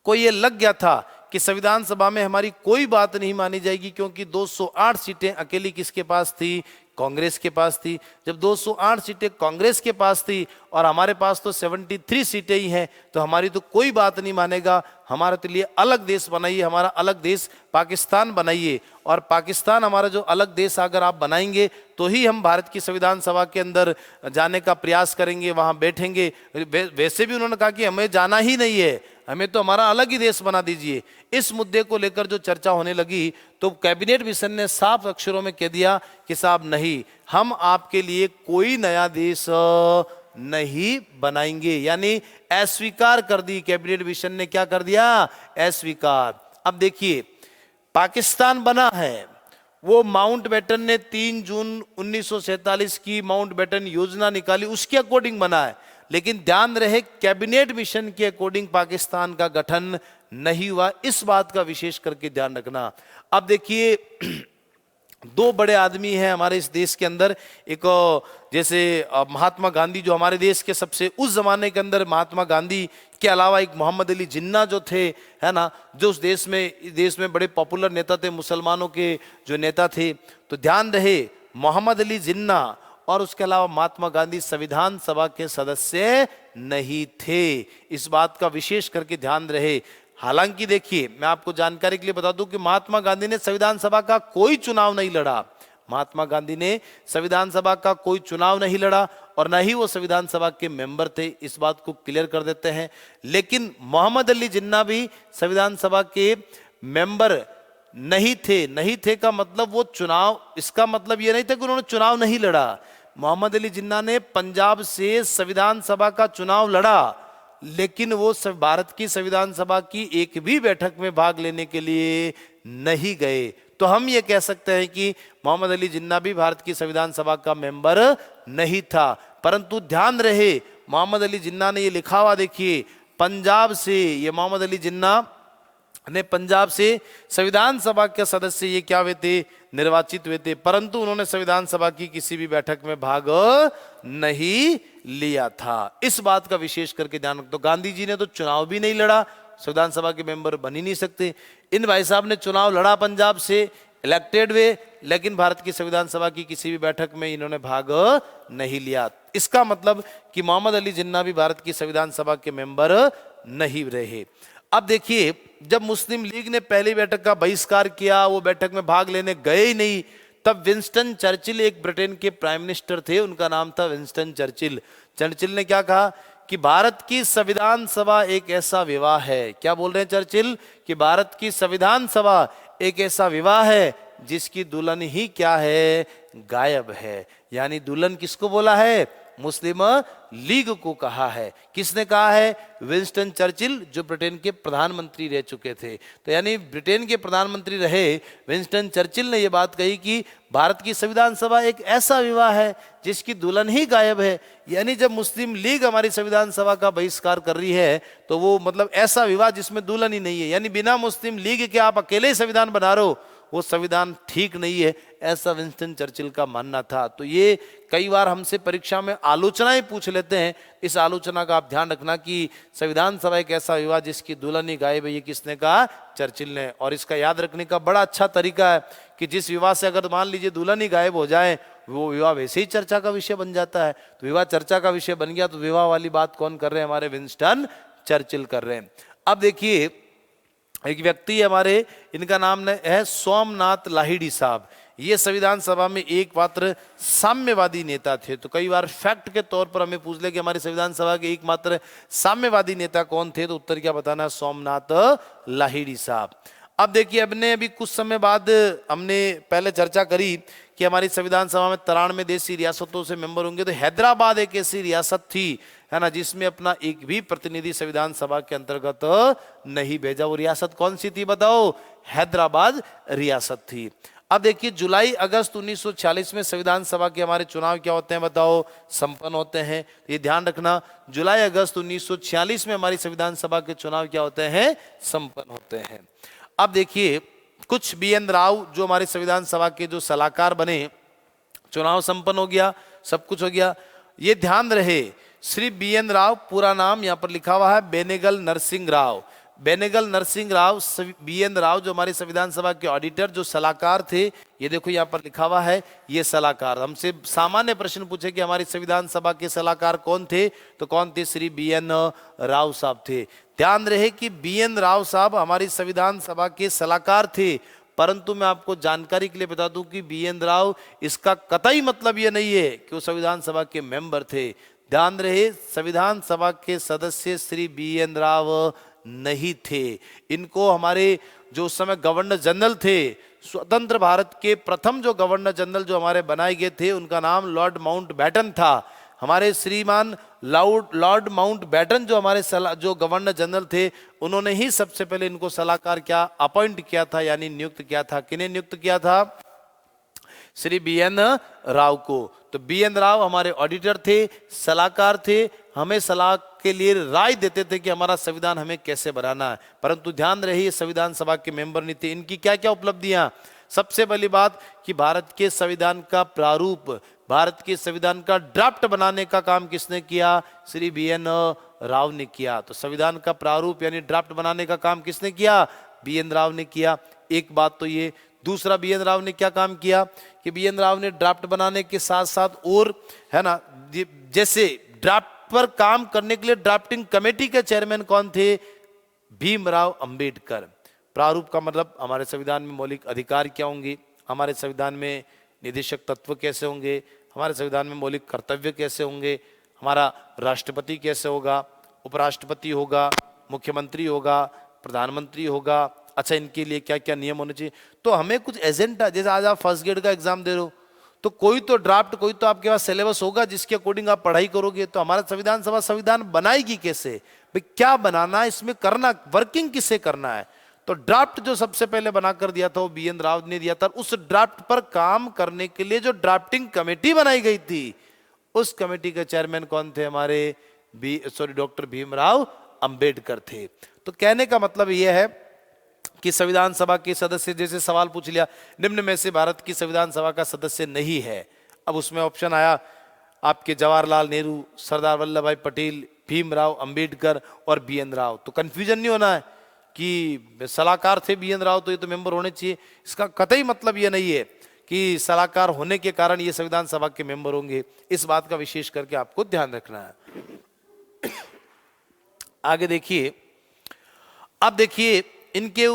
को यह लग गया था कि संविधान सभा में हमारी कोई बात नहीं मानी जाएगी, क्योंकि 208 सीटें अकेली किसके पास थी, कांग्रेस के पास थी। जब 208 सीटें कांग्रेस के पास थी और हमारे पास तो 73 सीटें ही हैं, तो हमारी तो कोई बात नहीं मानेगा, हमारे तो लिए अलग देश बनाइए, हमारा अलग देश पाकिस्तान बनाइए। और पाकिस्तान हमारा जो अलग देश अगर आप बनाएंगे तो ही हम भारत की संविधान सभा के अंदर जाने का प्रयास करेंगे, वहां बैठेंगे। वैसे भी उन्होंने कहा कि हमें जाना ही नहीं है, हमें तो हमारा अलग ही देश बना दीजिए। इस मुद्दे को लेकर जो चर्चा होने लगी, तो कैबिनेट मिशन ने साफ अक्षरों में कह दिया कि साहब नहीं, हम आपके लिए कोई नया देश नहीं बनाएंगे, यानी अस्वीकार कर दी। कैबिनेट मिशन ने क्या कर दिया, अस्वीकार। अब देखिए, पाकिस्तान बना है, वो माउंटबेटन ने 3 जून 1947 की माउंटबेटन योजना निकाली, उसके अकॉर्डिंग बना है। लेकिन ध्यान रहे, कैबिनेट मिशन के अकॉर्डिंग पाकिस्तान का गठन नहीं हुआ। इस बात का विशेष करके ध्यान रखना। अब देखिए, 2 बड़े आदमी हैं हमारे इस देश के अंदर। एक जैसे महात्मा गांधी, जो हमारे देश के सबसे उस जमाने के अंदर, महात्मा गांधी के अलावा एक मोहम्मद अली जिन्ना जो थे, है ना, जो उस देश में बड़े पॉपुलर नेता थे, मुसलमानों के जो नेता थे। तो ध्यान रहे, मोहम्मद अली जिन्ना और उसके अलावा महात्मा गांधी संविधान सभा के सदस्य नहीं थे। इस बात का विशेष करके ध्यान रहे। हालांकि देखिए, मैं आपको जानकारी के लिए बता दूं कि महात्मा गांधी ने संविधान सभा का कोई चुनाव नहीं लड़ा। महात्मा गांधी ने संविधान सभा का कोई चुनाव नहीं लड़ा और न ही वो संविधान सभा के मेंबर थे। इस बात को क्लियर कर देते हैं। लेकिन मोहम्मद अली जिन्ना भी संविधान सभा के मेंबर नहीं थे। नहीं थे का मतलब वो चुनाव, इसका मतलब ये नहीं था कि उन्होंने चुनाव नहीं लड़ा। मोहम्मद अली जिन्ना ने पंजाब से संविधान सभा का चुनाव लड़ा, लेकिन वो भारत की संविधान सभा की एक भी बैठक में भाग लेने के लिए नहीं गए। तो हम ये कह सकते हैं कि मोहम्मद अली जिन्ना भी भारत की संविधान सभा का मेंबर नहीं था। परंतु ध्यान रहे, मोहम्मद अली जिन्ना ने ये लिखा हुआ देखिए, पंजाब से, ये मोहम्मद अली जिन्ना ने पंजाब से संविधान सभा के सदस्य ये क्या हुए थे, निर्वाचित हुए थे। परंतु उन्होंने संविधान सभा की किसी भी बैठक में भाग नहीं लिया था। इस बात का विशेष करके ध्यान रखो। तो गांधी जी ने तो चुनाव भी नहीं लड़ा, संविधान सभा के मेंबर बन ही नहीं सकते। इन भाई साहब ने चुनाव लड़ा, पंजाब से इलेक्टेड हुए, लेकिन भारत की संविधान सभा की किसी भी बैठक में इन्होंने भाग नहीं लिया। इसका मतलब कि मोहम्मद अली जिन्ना भी भारत की संविधान सभा के मेंबर नहीं रहे। अब देखिए, जब मुस्लिम लीग ने पहली बैठक का बहिष्कार किया, वो बैठक में भाग लेने गए ही नहीं, तब विंस्टन चर्चिल, एक ब्रिटेन के प्राइम मिनिस्टर थे, उनका नाम था विंस्टन चर्चिल। चर्चिल ने क्या कहा कि भारत की संविधान सभा एक ऐसा विवाह है। क्या बोल रहे हैं चर्चिल? कि भारत की संविधान सभा एक ऐसा विवाह है जिसकी दुल्हन ही क्या है, गायब है। यानी दुल्हन किसको बोला है? मुस्लिम लीग को कहा है। किसने कहा है? विंस्टन चर्चिल, जो ब्रिटेन के प्रधानमंत्री रह चुके थे। तो यानी ब्रिटेन के प्रधानमंत्री रहे विंस्टन चर्चिल ने यह बात कही कि भारत की संविधान सभा एक ऐसा विवाह है जिसकी दुल्हन ही गायब है। यानी जब मुस्लिम लीग हमारी संविधान सभा का बहिष्कार कर रही है तो वो मतलब ऐसा विवाह जिसमें दुल्हन ही नहीं है, यानी बिना मुस्लिम लीग के आप अकेले ही संविधान बना रहे हो, वो संविधान ठीक नहीं है, ऐसा विंस्टन चर्चिल का मानना था। तो ये कई बार हमसे परीक्षा में आलोचनाएं पूछ लेते हैं, इस आलोचना का आप ध्यान रखना कि संविधान सभा एक ऐसा विवाह जिसकी दुल्हन ही गायब है, ये किसने कहा? चर्चिल ने। और इसका याद रखने का बड़ा अच्छा तरीका है कि जिस विवाह से अगर मान लीजिए दुल्हन ही गायब हो जाए, वो विवाह वैसे ही चर्चा का विषय बन जाता है। तो विवाह चर्चा का विषय बन गया तो विवाह वाली बात कौन कर रहे हैं? हमारे विंस्टन चर्चिल कर रहे हैं। अब देखिए एक व्यक्ति हमारे, इनका नाम है सोमनाथ लाहिड़ी साहब। ये संविधान सभा में एकमात्र साम्यवादी नेता थे। तो कई बार फैक्ट के तौर पर हमें पूछ ले कि हमारी संविधान सभा के एकमात्र साम्यवादी नेता कौन थे, तो उत्तर क्या बताना है? सोमनाथ लाहिड़ी साहब। अब देखिए अभी कुछ समय बाद हमने पहले चर्चा करी कि हमारी संविधान सभा में 93 देशी रियासतों से मेंबर होंगे। तो हैदराबाद एक ऐसी रियासत थी, है ना, जिसमें अपना एक भी प्रतिनिधि संविधान सभा के अंतर्गत नहीं भेजा। वो रियासत कौन सी थी बताओ? हैदराबाद रियासत थी। अब देखिए जुलाई अगस्त 1946 में संविधान सभा के हमारे चुनाव क्या होते हैं बताओ? संपन्न होते हैं। ये ध्यान रखना, जुलाई अगस्त 1946 में हमारी संविधान सभा के चुनाव क्या होते हैं? संपन्न होते हैं। अब देखिए कुछ BN राव जो हमारे संविधान सभा के जो सलाहकार बने, चुनाव संपन्न हो गया, सब कुछ हो गया। ये ध्यान रहे श्री BN राव, पूरा नाम यहाँ पर लिखा हुआ है बेनेगल नरसिंह राव। बेनेगल नरसिंह राव, BN राव जो हमारी संविधान सभा के ऑडिटर, जो सलाहकार थे, ये देखो यहाँ पर लिखा हुआ है ये सलाहकार। हमसे सामान्य प्रश्न पूछे कि हमारी संविधान सभा के सलाहकार कौन थे, तो कौन थे? श्री BN राव साहब थे। ध्यान रहे कि BN राव साहब हमारी संविधान सभा के सलाहकार थे, परंतु मैं आपको जानकारी के लिए बता दूं कि BN राव इसका कतई मतलब ये नहीं है कि वो संविधान सभा के मेंबर थे। ध्यान रहे संविधान सभा के सदस्य श्री BN राव नहीं थे। इनको हमारे जो उस समय गवर्नर जनरल थे, स्वतंत्र भारत के प्रथम जो गवर्नर जनरल जो हमारे बनाए गए थे, उनका नाम लॉर्ड माउंटबेटन था। हमारे श्रीमान लॉर्ड माउंटबेटन जो हमारे जो गवर्नर जनरल थे, उन्होंने ही सबसे पहले इनको सलाहकार क्या अपॉइंट किया था, यानी नियुक्त किया था। किन्हें नियुक्त किया था? श्री BN राव को। तो BN राव हमारे ऑडिटर थे, सलाहकार थे, हमें सलाह के लिए राय देते थे कि हमारा संविधान हमें कैसे बनाना है। परंतु ध्यान रहे संविधान सभा के मेंबर नहीं थे। इनकी क्या क्या उपलब्धियां? सबसे पहली बात कि भारत के संविधान का प्रारूप, भारत के संविधान का ड्राफ्ट बनाने का काम किसने किया? श्री BN राव ने किया। तो संविधान का प्रारूप यानी ड्राफ्ट बनाने का काम किसने किया? BN राव ने किया। एक बात तो ये। दूसरा BN राव ने क्या काम किया कि BN राव ने ड्राफ्ट बनाने के साथ साथ और, है ना, जैसे ड्राफ्ट पर काम करने के लिए ड्राफ्टिंग कमेटी के चेयरमैन कौन थे? भीमराव अंबेडकर। प्रारूप का मतलब हमारे संविधान में मौलिक अधिकार क्या होंगे, हमारे संविधान में निदेशक तत्व कैसे होंगे, हमारे संविधान में मौलिक कर्तव्य कैसे होंगे, हमारा राष्ट्रपति कैसे होगा, उपराष्ट्रपति होगा, मुख्यमंत्री होगा, प्रधानमंत्री होगा। अच्छा, इनके लिए क्या क्या नियम होने चाहिए। तो हमें कुछ एजेंडा, जैसे आज आप फर्स्ट ग्रेड का एग्जाम दे रहे हो तो कोई तो ड्राफ्ट, कोई तो आपके पास सिलेबस होगा जिसके अकॉर्डिंग आप पढ़ाई करोगे। तो हमारा संविधान सभा संविधान बनाएगी कैसे भाई? क्या बनाना है, इसमें करना, वर्किंग किससे करना है? तो ड्राफ्ट जो सबसे पहले बनाकर दिया था वो BN राव ने दिया था। उस ड्राफ्ट पर काम करने के लिए जो ड्राफ्टिंग कमेटी बनाई गई थी, उस कमेटी के चेयरमैन कौन थे? हमारे डॉक्टर भीमराव अंबेडकर थे। तो कहने का मतलब यह है कि संविधान सभा के सदस्य, जैसे सवाल पूछ लिया निम्न में से भारत की संविधान सभा का सदस्य नहीं है, अब उसमें ऑप्शन आया आपके जवाहरलाल नेहरू, सरदार वल्लभ भाई पटेल, भीमराव अंबेडकर और BN राव। तो कंफ्यूजन नहीं होना है कि सलाहकार थे BN राव तो ये तो मेंबर होने चाहिए। इसका कतई मतलब ये नहीं है कि सलाहकार होने के कारण ये संविधान सभा के मेंबर होंगे। इस बात का विशेष करके आपको ध्यान रखना है। आगे देखिए, अब देखिए इनके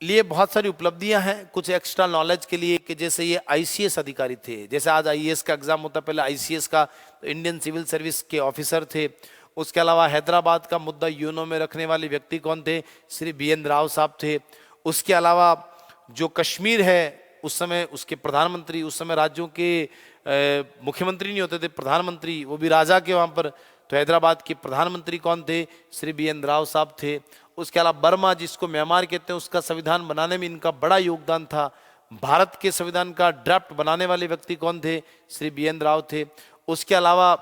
लिए बहुत सारी उपलब्धियां हैं, कुछ एक्स्ट्रा नॉलेज के लिए कि जैसे ये ICS अधिकारी थे, जैसे आज IAS का एग्जाम होता है, पहले ICS का इंडियन सिविल सर्विस के ऑफिसर थे। उसके अलावा हैदराबाद का मुद्दा यूनो में रखने वाले व्यक्ति कौन थे? श्री BN राव साहब थे। उसके अलावा जो कश्मीर है उस समय उसके प्रधानमंत्री, उस समय राज्यों के मुख्यमंत्री नहीं होते थे, प्रधानमंत्री, वो भी राजा के वहाँ पर। तो हैदराबाद के प्रधानमंत्री कौन थे? श्री BN राव साहब थे। उसके अलावा बर्मा, जिसको म्यांमार कहते हैं, उसका संविधान बनाने में इनका बड़ा योगदान था। भारत के संविधान का ड्राफ्ट बनाने वाले व्यक्ति कौन थे? श्री BN राव थे। उसके अलावा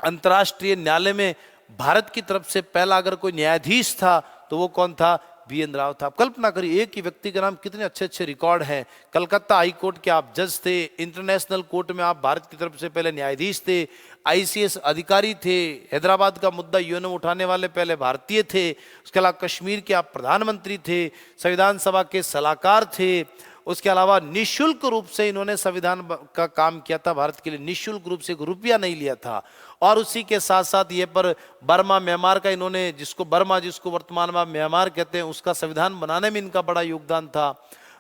अंतर्राष्ट्रीय न्यायालय में भारत की तरफ से पहला अगर कोई न्यायाधीश था तो वो कौन था? BN राव था। आप कल्पना करिए, एक ही व्यक्ति के नाम कितने अच्छे अच्छे रिकॉर्ड हैं। कलकत्ता हाई कोर्ट के आप जज थे, इंटरनेशनल कोर्ट में आप भारत की तरफ से पहले न्यायाधीश थे, ICS अधिकारी थे, हैदराबाद का मुद्दा UN में उठाने वाले पहले भारतीय थे। उसके अलावा कश्मीर के आप प्रधानमंत्री थे, संविधान सभा के सलाहकार थे। उसके अलावा निःशुल्क रूप से इन्होंने संविधान का काम किया था भारत के लिए, निःशुल्क रूप से रुपया नहीं लिया था। और उसी के साथ साथ ये पर बर्मा म्यांमार का इन्होंने, जिसको बर्मा, जिसको वर्तमान में म्यांमार कहते हैं, उसका संविधान बनाने में इनका बड़ा योगदान था।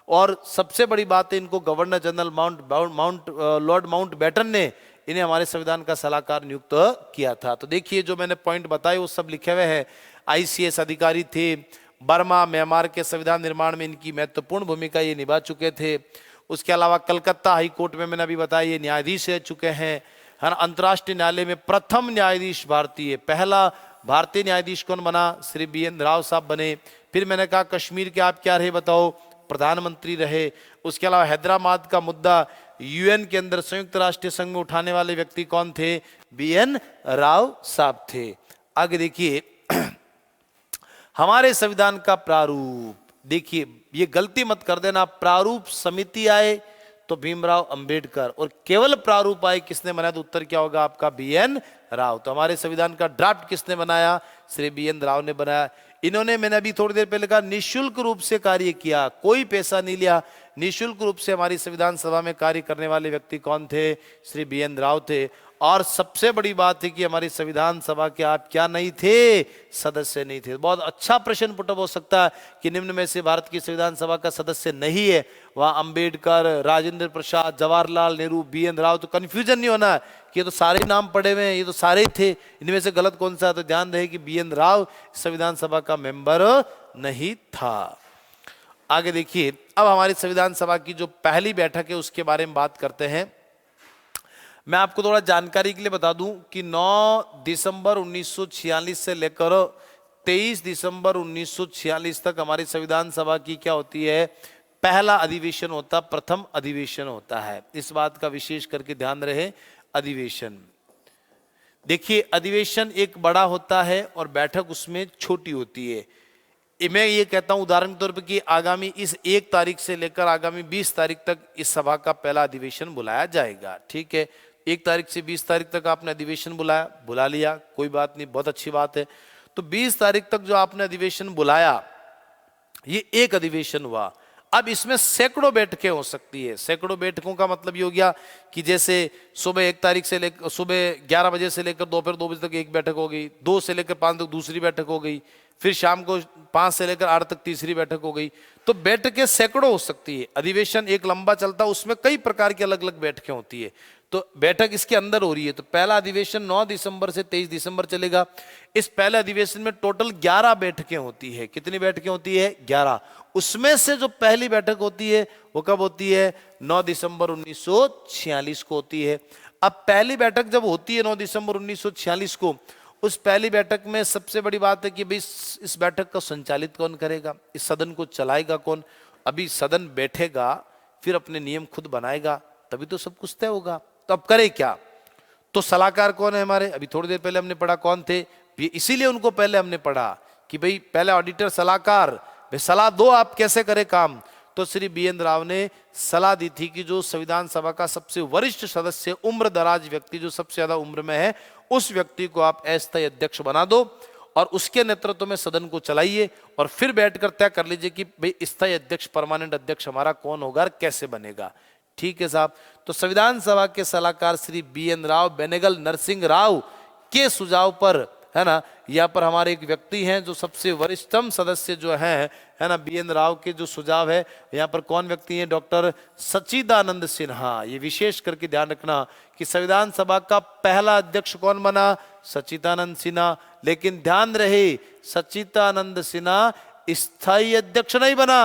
और सबसे बड़ी बात है, इनको गवर्नर जनरल लॉर्ड माउंटबेटन ने इन्हें हमारे संविधान का सलाहकार नियुक्त किया था। तो देखिए, जो मैंने पॉइंट बताए वो सब लिखे हुए हैं। ICS अधिकारी थे, बर्मा म्यांमार के संविधान निर्माण में इनकी महत्वपूर्ण भूमिका ये निभा चुके थे। उसके अलावा कलकत्ता हाई कोर्ट में मैंने अभी बताया ये न्यायाधीश रह चुके हैं, है ना। अंतर्राष्ट्रीय न्यायालय में प्रथम न्यायाधीश भारतीय, पहला भारतीय न्यायाधीश कौन बना? श्री BN राव साहब बने। फिर मैंने कहा कश्मीर के आप क्या रहे बताओ? प्रधानमंत्री रहे। उसके अलावा हैदराबाद का मुद्दा UN के अंदर संयुक्त राष्ट्र संघ में उठाने वाले व्यक्ति कौन थे? BN राव साहब थे। आगे देखिए, हमारे संविधान का प्रारूप देखिए, ये गलती मत कर देना, प्रारूप समिति आए तो भीमराव अंबेडकर, और केवल प्रारूप आए किसने बनाया? तो उत्तर क्या होगा आपका? BN राव। तो हमारे संविधान का ड्राफ्ट किसने बनाया? श्री BN राव ने बनाया। इन्होंने, मैंने अभी थोड़ी देर पहले कहा, निःशुल्क रूप से कार्य किया, कोई पैसा नहीं लिया, निःशुल्क रूप से हमारी संविधान सभा में कार्य करने वाले व्यक्ति कौन थे? श्री BN राव थे। और सबसे बड़ी बात है कि हमारी संविधान सभा के आप क्या नहीं थे? सदस्य नहीं थे। बहुत अच्छा प्रश्न पुटअप हो सकता है कि निम्न में से भारत की संविधान सभा का सदस्य नहीं है। वहाँ अंबेडकर, राजेंद्र प्रसाद, जवाहरलाल नेहरू, BN राव, तो कंफ्यूजन नहीं होना कि ये तो सारे नाम पड़े हुए हैं, ये तो सारे थे, इनमें से गलत कौन सा है? तो ध्यान रहे कि BN राव संविधान सभा का मेंबर नहीं था। आगे देखिए, अब हमारी संविधान सभा की जो पहली बैठक है उसके बारे में बात करते हैं। मैं आपको थोड़ा जानकारी के लिए बता दूं कि 9 दिसंबर 1946 से लेकर 23 दिसंबर 1946 तक हमारी संविधान सभा की क्या होती है? पहला अधिवेशन होता, प्रथम अधिवेशन होता है। इस बात का विशेष करके ध्यान रहे। अधिवेशन देखिए, अधिवेशन एक बड़ा होता है और बैठक उसमें छोटी होती है। मैं ये कहता हूं उदाहरण के तौर पर कि आगामी इस 1 तारीख से लेकर आगामी 20 तारीख तक इस सभा का पहला अधिवेशन बुलाया जाएगा। ठीक है, 1 तारीख से 20 तारीख तक आपने अधिवेशन बुला लिया, कोई बात नहीं, बहुत अच्छी बात है। तो 20 तारीख तक जो आपने अधिवेशन बुलाया, ये एक अधिवेशन हुआ। अब इसमें सैकड़ों बैठकें हो सकती है। सैकड़ों बैठकों का मतलब ये हो गया कि जैसे सुबह 1 तारीख से लेकर सुबह 11 बजे से लेकर दोपहर 2 बजे तक एक बैठक हो गई, 2 से लेकर 5 तक दूसरी बैठक हो गई, फिर शाम को 5 से लेकर 8 तक तीसरी बैठक हो गई। तो बैठकें सैकड़ों हो सकती है। अधिवेशन एक लंबा चलता है, उसमें कई प्रकार की अलग अलग बैठकें होती है। तो बैठक इसके अंदर हो रही है। तो पहला अधिवेशन 9 दिसंबर से 23 दिसंबर चलेगा। इस पहले अधिवेशन में टोटल 11 बैठकें होती है। कितनी बैठकें होती है? 11। उसमें से जो पहली बैठक होती है वो कब होती है? 9 दिसंबर 1946 को होती है। अब पहली बैठक जब होती है 9 दिसंबर 1946 को, उस पहली बैठक में सबसे बड़ी बात है कि भाई इस बैठक को संचालित कौन करेगा, इस सदन को चलाएगा कौन। अभी सदन बैठेगा, फिर अपने नियम खुद बनाएगा, तभी तो सब कुछ तय होगा। तो अब करे क्या? तो सलाहकार कौन है हमारे? अभी थोड़ी देर पहले हमने पढ़ा कौन थे, इसीलिए उनको पहले हमने पढ़ा कि भाई पहले ऑडिटर सलाहकार, भाई सलाह दो आप कैसे करें काम। तो श्री BN राव ने सलाह दी थी कि जो संविधान सभा का सबसे वरिष्ठ सदस्य, उम्र दराज व्यक्ति, जो सबसे ज्यादा उम्र में है, उस व्यक्ति को आप अस्थायी अध्यक्ष बना दो और उसके नेतृत्व में सदन को चलाइए और फिर बैठकर तय कर लीजिए कि भाई स्थायी अध्यक्ष, परमानेंट अध्यक्ष हमारा कौन होगा और कैसे बनेगा। ठीक है साहब। तो संविधान सभा के सलाहकार श्री BN राव, बेनेगल नरसिंह राव के सुझाव पर, है ना, यहाँ पर हमारे एक व्यक्ति हैं जो सबसे वरिष्ठतम सदस्य जो है ना, BN राव के जो सुझाव है, यहाँ पर कौन व्यक्ति हैं? डॉक्टर सच्चिदानंद सिन्हा। ये विशेष करके ध्यान रखना कि संविधान सभा का पहला अध्यक्ष कौन बना? सच्चिदानंद सिन्हा। लेकिन ध्यान रहे, सच्चिदानंद सिन्हा स्थायी अध्यक्ष नहीं बना,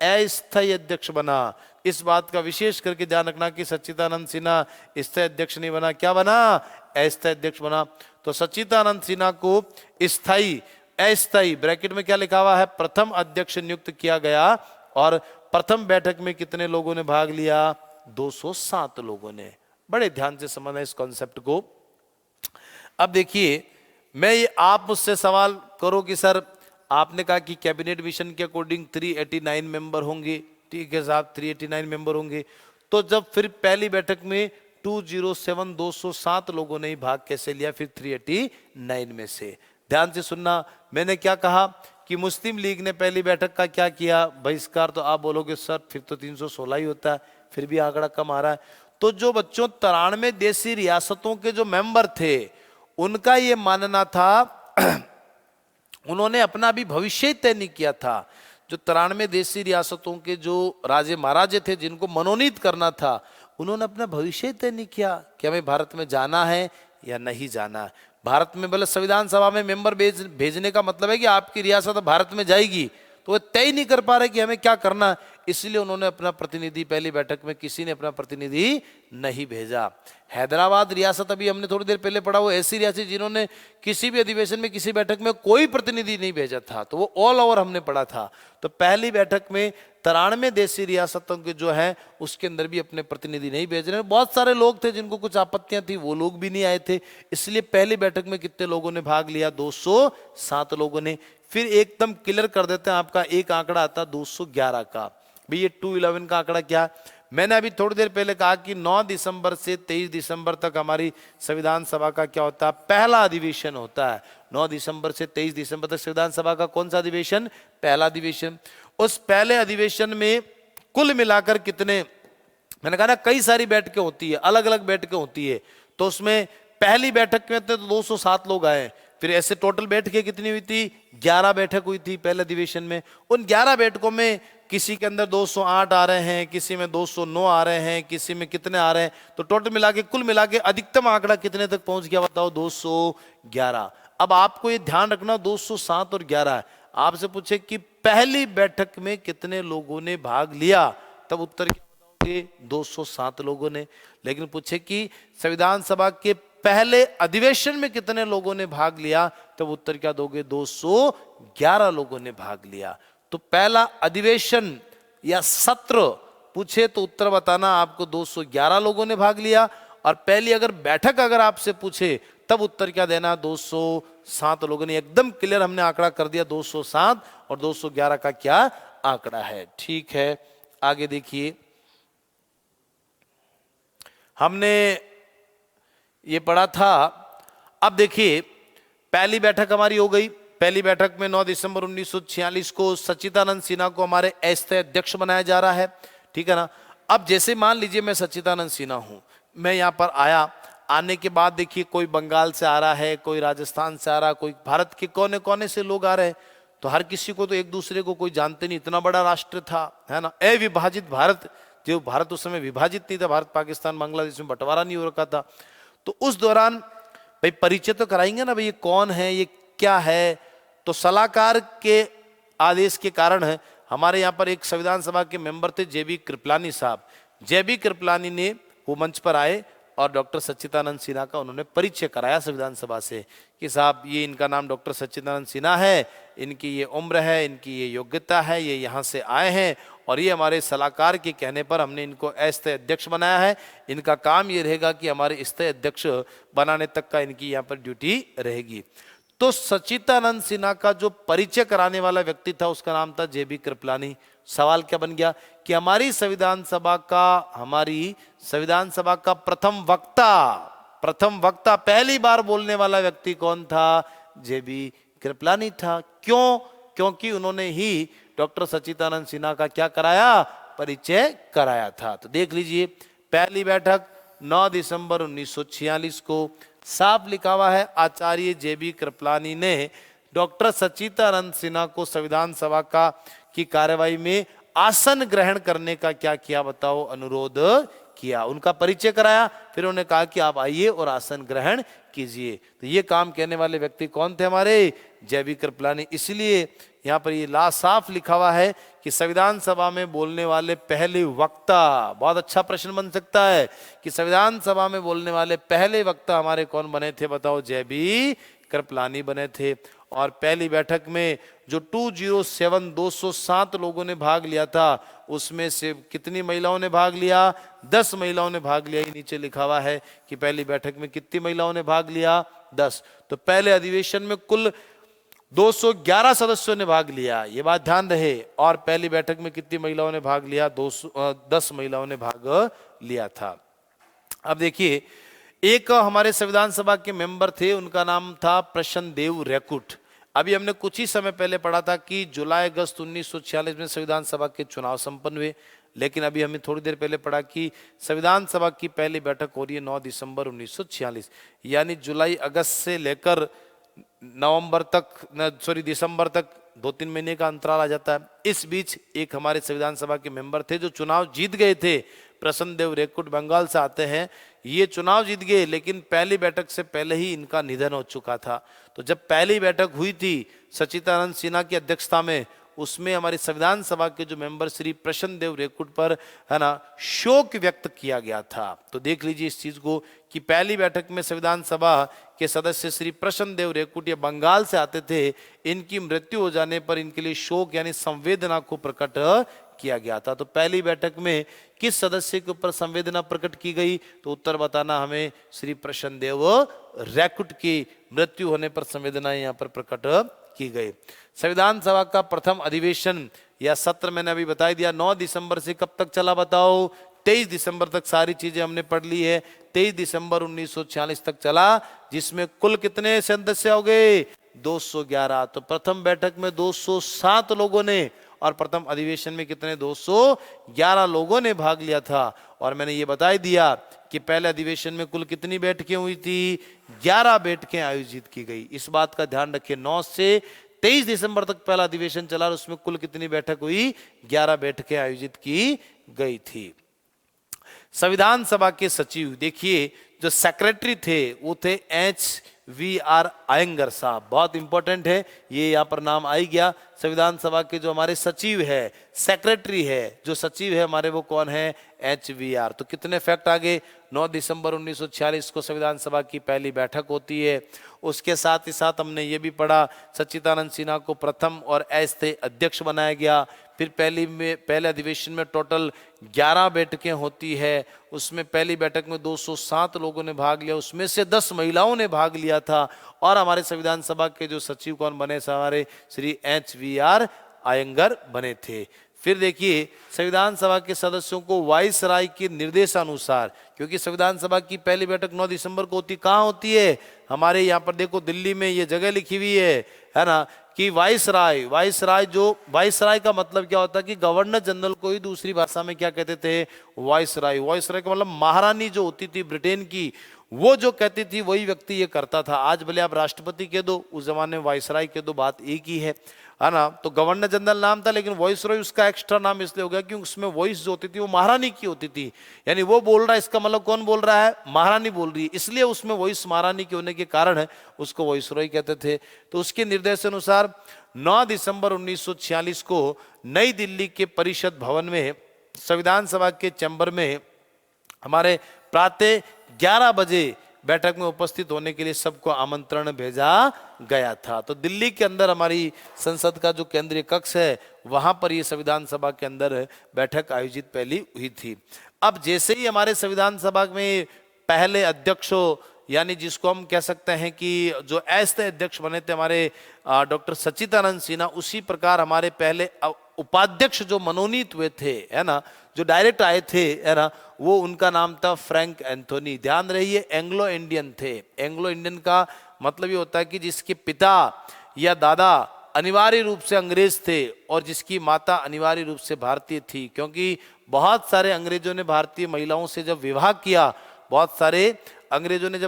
अस्थायी अध्यक्ष बना। इस बात का विशेष करके ध्यान रखना कि सच्चिदानंद सिन्हा स्थायी अध्यक्ष नहीं बना, क्या बना, अस्थायी अध्यक्ष बना। तो सच्चिदानंद सिन्हा को स्थायी अस्थायी ब्रैकेट में क्या लिखा हुआ है, प्रथम अध्यक्ष नियुक्त किया गया। और प्रथम बैठक में कितने लोगों ने भाग लिया, 207 लोगों ने। बड़े ध्यान से समझना इस कॉन्सेप्ट को। अब देखिए, मैं ये आप मुझसे सवाल करो कि सर आपने कहा कि कैबिनेट मिशन के अकॉर्डिंग 389 मेंबर होंगे, ठीक है साहब 389 मेंबर होंगे, तो जब फिर पहली बैठक में 207 लोगों ने ही भाग कैसे लिया फिर 389 में से। ध्यान से सुनना, मैंने क्या कहा कि मुस्लिम लीग ने पहली बैठक का क्या किया, बहिष्कार। तो आप बोलोगे सर फिर तो 316 ही होता है, फिर भी आंकड़ा कम आ रहा है। तो जो बच्चों 93 देशी रियासतों के जो मेंबर थे उनका ये मानना था उन्होंने अपना भी भविष्य तय नहीं किया था। जो 93 देशी रियासतों के जो राजे महाराजे थे जिनको मनोनीत करना था, उन्होंने अपना भविष्य तय नहीं किया कि हमें भारत में जाना है या नहीं जाना है। भारत में भले संविधान सभा में मेंबर भेजने का मतलब है कि आपकी रियासत भारत में जाएगी, तो वे तय नहीं कर पा रहे कि हमें क्या करना है, इसलिए उन्होंने अपना प्रतिनिधि पहली बैठक में किसी ने अपना प्रतिनिधि नहीं भेजा। हैदराबाद रियासत अभी हमने थोड़ी देर पहले पढ़ा, वो ऐसी रियासत जिन्होंने किसी भी अधिवेशन में किसी बैठक में कोई प्रतिनिधि नहीं भेजा था, तो वो ऑल ओवर हमने पढ़ा था। तो पहली बैठक में 93 देशी रियासतों के जो है उसके अंदर भी अपने प्रतिनिधि नहीं भेज रहे। बहुत सारे लोग थे जिनको कुछ आपत्तियां थी, वो लोग भी नहीं आए थे। इसलिए पहली बैठक में कितने लोगों ने भाग लिया, 207 लोगों ने। फिर एकदम क्लियर कर देते हैं, आपका एक आंकड़ा आता 211 का। भाई ये 211 का आंकड़ा क्या, मैंने अभी थोड़ी देर पहले कहा कि 9 दिसंबर से 23 दिसंबर तक हमारी संविधान सभा का क्या होता है, पहला अधिवेशन होता है। 9 दिसंबर से 23 दिसंबर तक संविधान सभा का कौन सा अधिवेशन, पहला अधिवेशन। उस पहले अधिवेशन में कुल मिलाकर कितने, मैंने कहा ना कई सारी बैठकें होती है, अलग अलग बैठकें होती है। तो उसमें पहली बैठक में तो 207 लोग आए, फिर ऐसे टोटल बैठकें कितनी हुई थी, 11 बैठक हुई थी पहले अधिवेशन में। उन 11 बैठकों में किसी के अंदर 208 आ रहे हैं, किसी में 209 आ रहे हैं, किसी में कितने आ रहे हैं, तो टोटल मिला के कुल मिला के अधिकतम आंकड़ा कितने तक पहुंच गया बताओ, 211। अब आपको ये ध्यान रखना 207 और 11 है। आपसे पूछे कि पहली बैठक में कितने लोगों ने भाग लिया, तब उत्तर क्या बताओगे, 207 लोगों ने। लेकिन पूछे कि संविधान सभा के पहले अधिवेशन में कितने लोगों ने भाग लिया, तब उत्तर क्या दोगे, 211 लोगों ने भाग लिया। तो पहला अधिवेशन या सत्र पूछे तो उत्तर बताना आपको 211 लोगों ने भाग लिया, और पहली अगर बैठक अगर आपसे पूछे तब उत्तर क्या देना, 207 लोगों ने। एकदम क्लियर हमने आंकड़ा कर दिया 207 और 211 का क्या आंकड़ा है। ठीक है, आगे देखिए, हमने ये पढ़ा था। अब देखिए पहली बैठक हमारी हो गई। पहली बैठक में 9 दिसंबर 1946 को सच्चिदानंद सिन्हा को हमारे अस्थायी अध्यक्ष बनाया जा रहा है, ठीक है ना। अब जैसे मान लीजिए मैं सच्चिदानंद सिन्हा हूं, मैं यहां पर आया, आने के बाद देखिए कोई बंगाल से आ रहा है, कोई राजस्थान से आ रहा है, कोई भारत के कोने कोने से लोग आ रहे हैं। तो हर किसी को तो एक दूसरे को कोई जानते नहीं, इतना बड़ा राष्ट्र था, है ना, अविभाजित भारत। जो भारत उस समय विभाजित नहीं था, भारत पाकिस्तान बांग्लादेश में बंटवारा नहीं हो रखा था। तो उस दौरान भाई परिचय तो कराएंगे ना, भाई ये कौन है, ये क्या है। तो सलाहकार के आदेश के कारण है, हमारे यहाँ पर एक संविधान सभा के मेंबर थे जेबी कृपलानी साहब। जेबी कृपलानी ने वो मंच पर आए और डॉक्टर सच्चिदानंद सिन्हा का उन्होंने परिचय कराया संविधान सभा से कि साहब ये इनका नाम डॉक्टर सच्चिदानंद सिन्हा है, इनकी ये उम्र है, इनकी ये योग्यता है, ये यहाँ से आए हैं और ये हमारे सलाहकार के कहने पर हमने इनको अस्थायी अध्यक्ष बनाया है। इनका काम ये रहेगा कि हमारे स्थायी अध्यक्ष बनाने तक का इनकी यहाँ पर ड्यूटी रहेगी। तो सच्चिदानंद सिन्हा का जो परिचय कराने वाला व्यक्ति था उसका नाम था जेबी कृपलानी। सवाल क्या बन गया कि हमारी संविधान सभा का प्रथम वक्ता पहली बार बोलने वाला व्यक्ति कौन था, जेबी कृपलानी था। क्यों? क्योंकि उन्होंने ही डॉक्टर सच्चिदानंद सिन्हा का क्या कराया, परिचय कराया था। तो देख लीजिए पहली बैठक 9 दिसंबर 1946 को, साफ लिखा हुआ है आचार्य जेबी कृपलानी ने डॉक्टर सच्चिदानंद सिन्हा को संविधान सभा की कार्यवाही में आसन ग्रहण करने का क्या किया बताओ, अनुरोध किया, उनका परिचय कराया, फिर उन्होंने कहा कि आप आइए और आसन ग्रहण कीजिए। तो ये काम कहने वाले व्यक्ति कौन थे? हमारे जे.बी. कृपलानी। इसलिए यहाँ पर ये साफ लिखा हुआ है कि संविधान सभा में बोलने वाले पहले वक्ता, बहुत अच्छा प्रश्न बन सकता है कि संविधान सभा में बोलने वाले पहले वक्ता हमारे कौन बने थे? बताओ, जे.बी. कृपलानी बने थे। और पहली बैठक में जो 207 लोगों ने भाग लिया था, उसमें से कितनी महिलाओं ने भाग लिया? 10 महिलाओं ने भाग लिया। ये नीचे लिखा हुआ है कि पहली बैठक में कितनी महिलाओं ने भाग लिया? 10। तो पहले अधिवेशन में कुल 211 सदस्यों ने भाग लिया, ये बात ध्यान रहे। और पहली बैठक में कितनी महिलाओं ने भाग लिया? 10 महिलाओं ने भाग लिया था। अब देखिए, एक हमारे संविधान सभा के मेंबर थे, उनका नाम था प्रसन्न देव रैकुट। अभी हमने कुछ ही समय पहले पढ़ा था कि जुलाई अगस्त 1946 में संविधान सभा के चुनाव संपन्न हुए, लेकिन अभी हमने थोड़ी देर पहले पढ़ा कि संविधान सभा की पहली बैठक हो रही है 9 दिसंबर 1946, यानी जुलाई अगस्त से लेकर दिसंबर तक 2-3 महीने का अंतराल आ जाता है। इस बीच एक हमारे संविधान सभा के मेंबर थे जो चुनाव जीत गए थे, प्रसन्न देव रैकुट, बंगाल से आते हैं। ये चुनाव जीत गए, लेकिन पहली बैठक से पहले ही इनका निधन हो चुका था। तो जब पहली बैठक हुई थी सच्चिदानंद सिन्हा की अध्यक्षता में, उसमें हमारी संविधान सभा के जो मेंबर श्री प्रसन्न देव रैकुट पर, है ना, शोक व्यक्त किया गया था। तो देख लीजिए इस चीज को कि पहली बैठक में संविधान सभा के सदस्य श्री प्रसन्न देव रैकुट, ये बंगाल से आते थे, इनकी मृत्यु हो जाने पर इनके लिए शोक यानी संवेदना को प्रकट किया गया था। तो पहली बैठक में किस सदस्य के ऊपर संवेदना प्रकट की गई? तो उत्तर बताना हमें, श्री प्रसन्न देव रैकुट की मृत्यु होने पर संवेदना यहाँ पर प्रकट की गई। संविधान सभा का प्रथम अधिवेशन या सत्र मैंने अभी बता दिया 9 दिसंबर से कब तक चला? बताओ, 23 दिसंबर तक सारी चीजें हमने पढ़ ली है। 23 दिसंबर 1946 तक चला, जिसमें कुल कितने सदस्य हो गए? 211। तो प्रथम बैठक में 207 लोगों ने और प्रथम अधिवेशन में कितने? 211 लोगों ने भाग लिया था। और मैंने ये बता दिया कि पहले अधिवेशन में कुल कितनी बैठकें हुई थी? 11 बैठकें आयोजित की गई। इस बात का ध्यान रखिए, 9 से 23 दिसंबर तक पहला अधिवेशन चला और उसमें कुल कितनी बैठक हुई? 11 बैठकें आयोजित की गई थी। संविधान सभा के सचिव, देखिए जो सेक्रेटरी थे वो थे H.V.R. अयंगर साहब, बहुत इंपॉर्टेंट है, ये यहाँ पर नाम आ ही गया। संविधान सभा के जो हमारे सचिव है, सेक्रेटरी है, जो सचिव है हमारे, वो कौन है? H.V.R. तो कितने फैक्ट आ गए? 9 दिसंबर 1946 को संविधान सभा की पहली बैठक होती है। उसके साथ ही साथ हमने ये भी पढ़ा, सच्चिदानंद सिन्हा को प्रथम और अस्थायी अध्यक्ष बनाया गया। फिर पहले अधिवेशन में टोटल 11 बैठकें होती है, उसमें पहली बैठक में 207 लोगों ने भाग लिया, उसमें से 10 महिलाओं ने भाग लिया था। और हमारे संविधान सभा के जो सचिव कौन बने? हमारे श्री H.V.R. अयंगर बने थे। फिर देखिए, संविधान सभा के सदस्यों को वाइसराय के निर्देशानुसार, क्योंकि संविधान सभा की पहली बैठक 9 दिसंबर को होती, कहाँ होती है? हमारे यहाँ पर देखो, दिल्ली में ये जगह लिखी हुई है ना, कि वाइसराय का मतलब क्या होता है कि गवर्नर जनरल को ही दूसरी भाषा में क्या कहते थे? वाइसराय का मतलब महारानी जो होती थी ब्रिटेन की, वो जो कहती थी वही व्यक्ति ये करता था। आज भले आप राष्ट्रपति कह दो, उस जमाने में वाइसराय कह दो, बात एक ही है ना। तो गवर्नर जनरल नाम था, लेकिन वाइसराय उसका एक्स्ट्रा नाम इसलिए हो गया क्योंकि उसमें वॉइस जो होती थी वो महारानी की होती थी, यानी वो बोल रहा है, इसका मतलब कौन बोल रहा है? महारानी बोल रही है, इसलिए उसमें वॉइस महारानी के होने के कारण उसको वाइसराय कहते थे। तो उसके निर्देशानुसार 9 दिसंबर 1946 को नई दिल्ली के परिषद भवन में संविधान सभा के चैम्बर में हमारे प्रातः 11 बजे बैठक में उपस्थित होने के लिए सबको आमंत्रण भेजा गया था। तो दिल्ली के अंदर हमारी संसद का जो केंद्रीय कक्ष है, वहां पर ये संविधान सभा के अंदर बैठक आयोजित पहली हुई थी। अब जैसे ही हमारे संविधान सभा में पहले अध्यक्ष, यानी जिसको हम कह सकते हैं कि जो अस्थायी अध्यक्ष बने थे हमारे डॉक्टर सच्चिदानंद सिन्हा, उसी प्रकार हमारे पहले उपाध्यक्ष जो मनोनीत हुए थे, है ना, जो डायरेक्ट आए थे, है ना, वो उनका नाम था फ्रैंक एंथोनी। ध्यान रहिए, एंग्लो इंडियन थे। एंग्लो इंडियन का मतलब ये होता है कि जिसके पिता या दादा अनिवार्य रूप से अंग्रेज थे और जिसकी माता अनिवार्य रूप से भारतीय थी, क्योंकि बहुत सारे अंग्रेजों ने भारतीय महिलाओं से जब विवाह किया,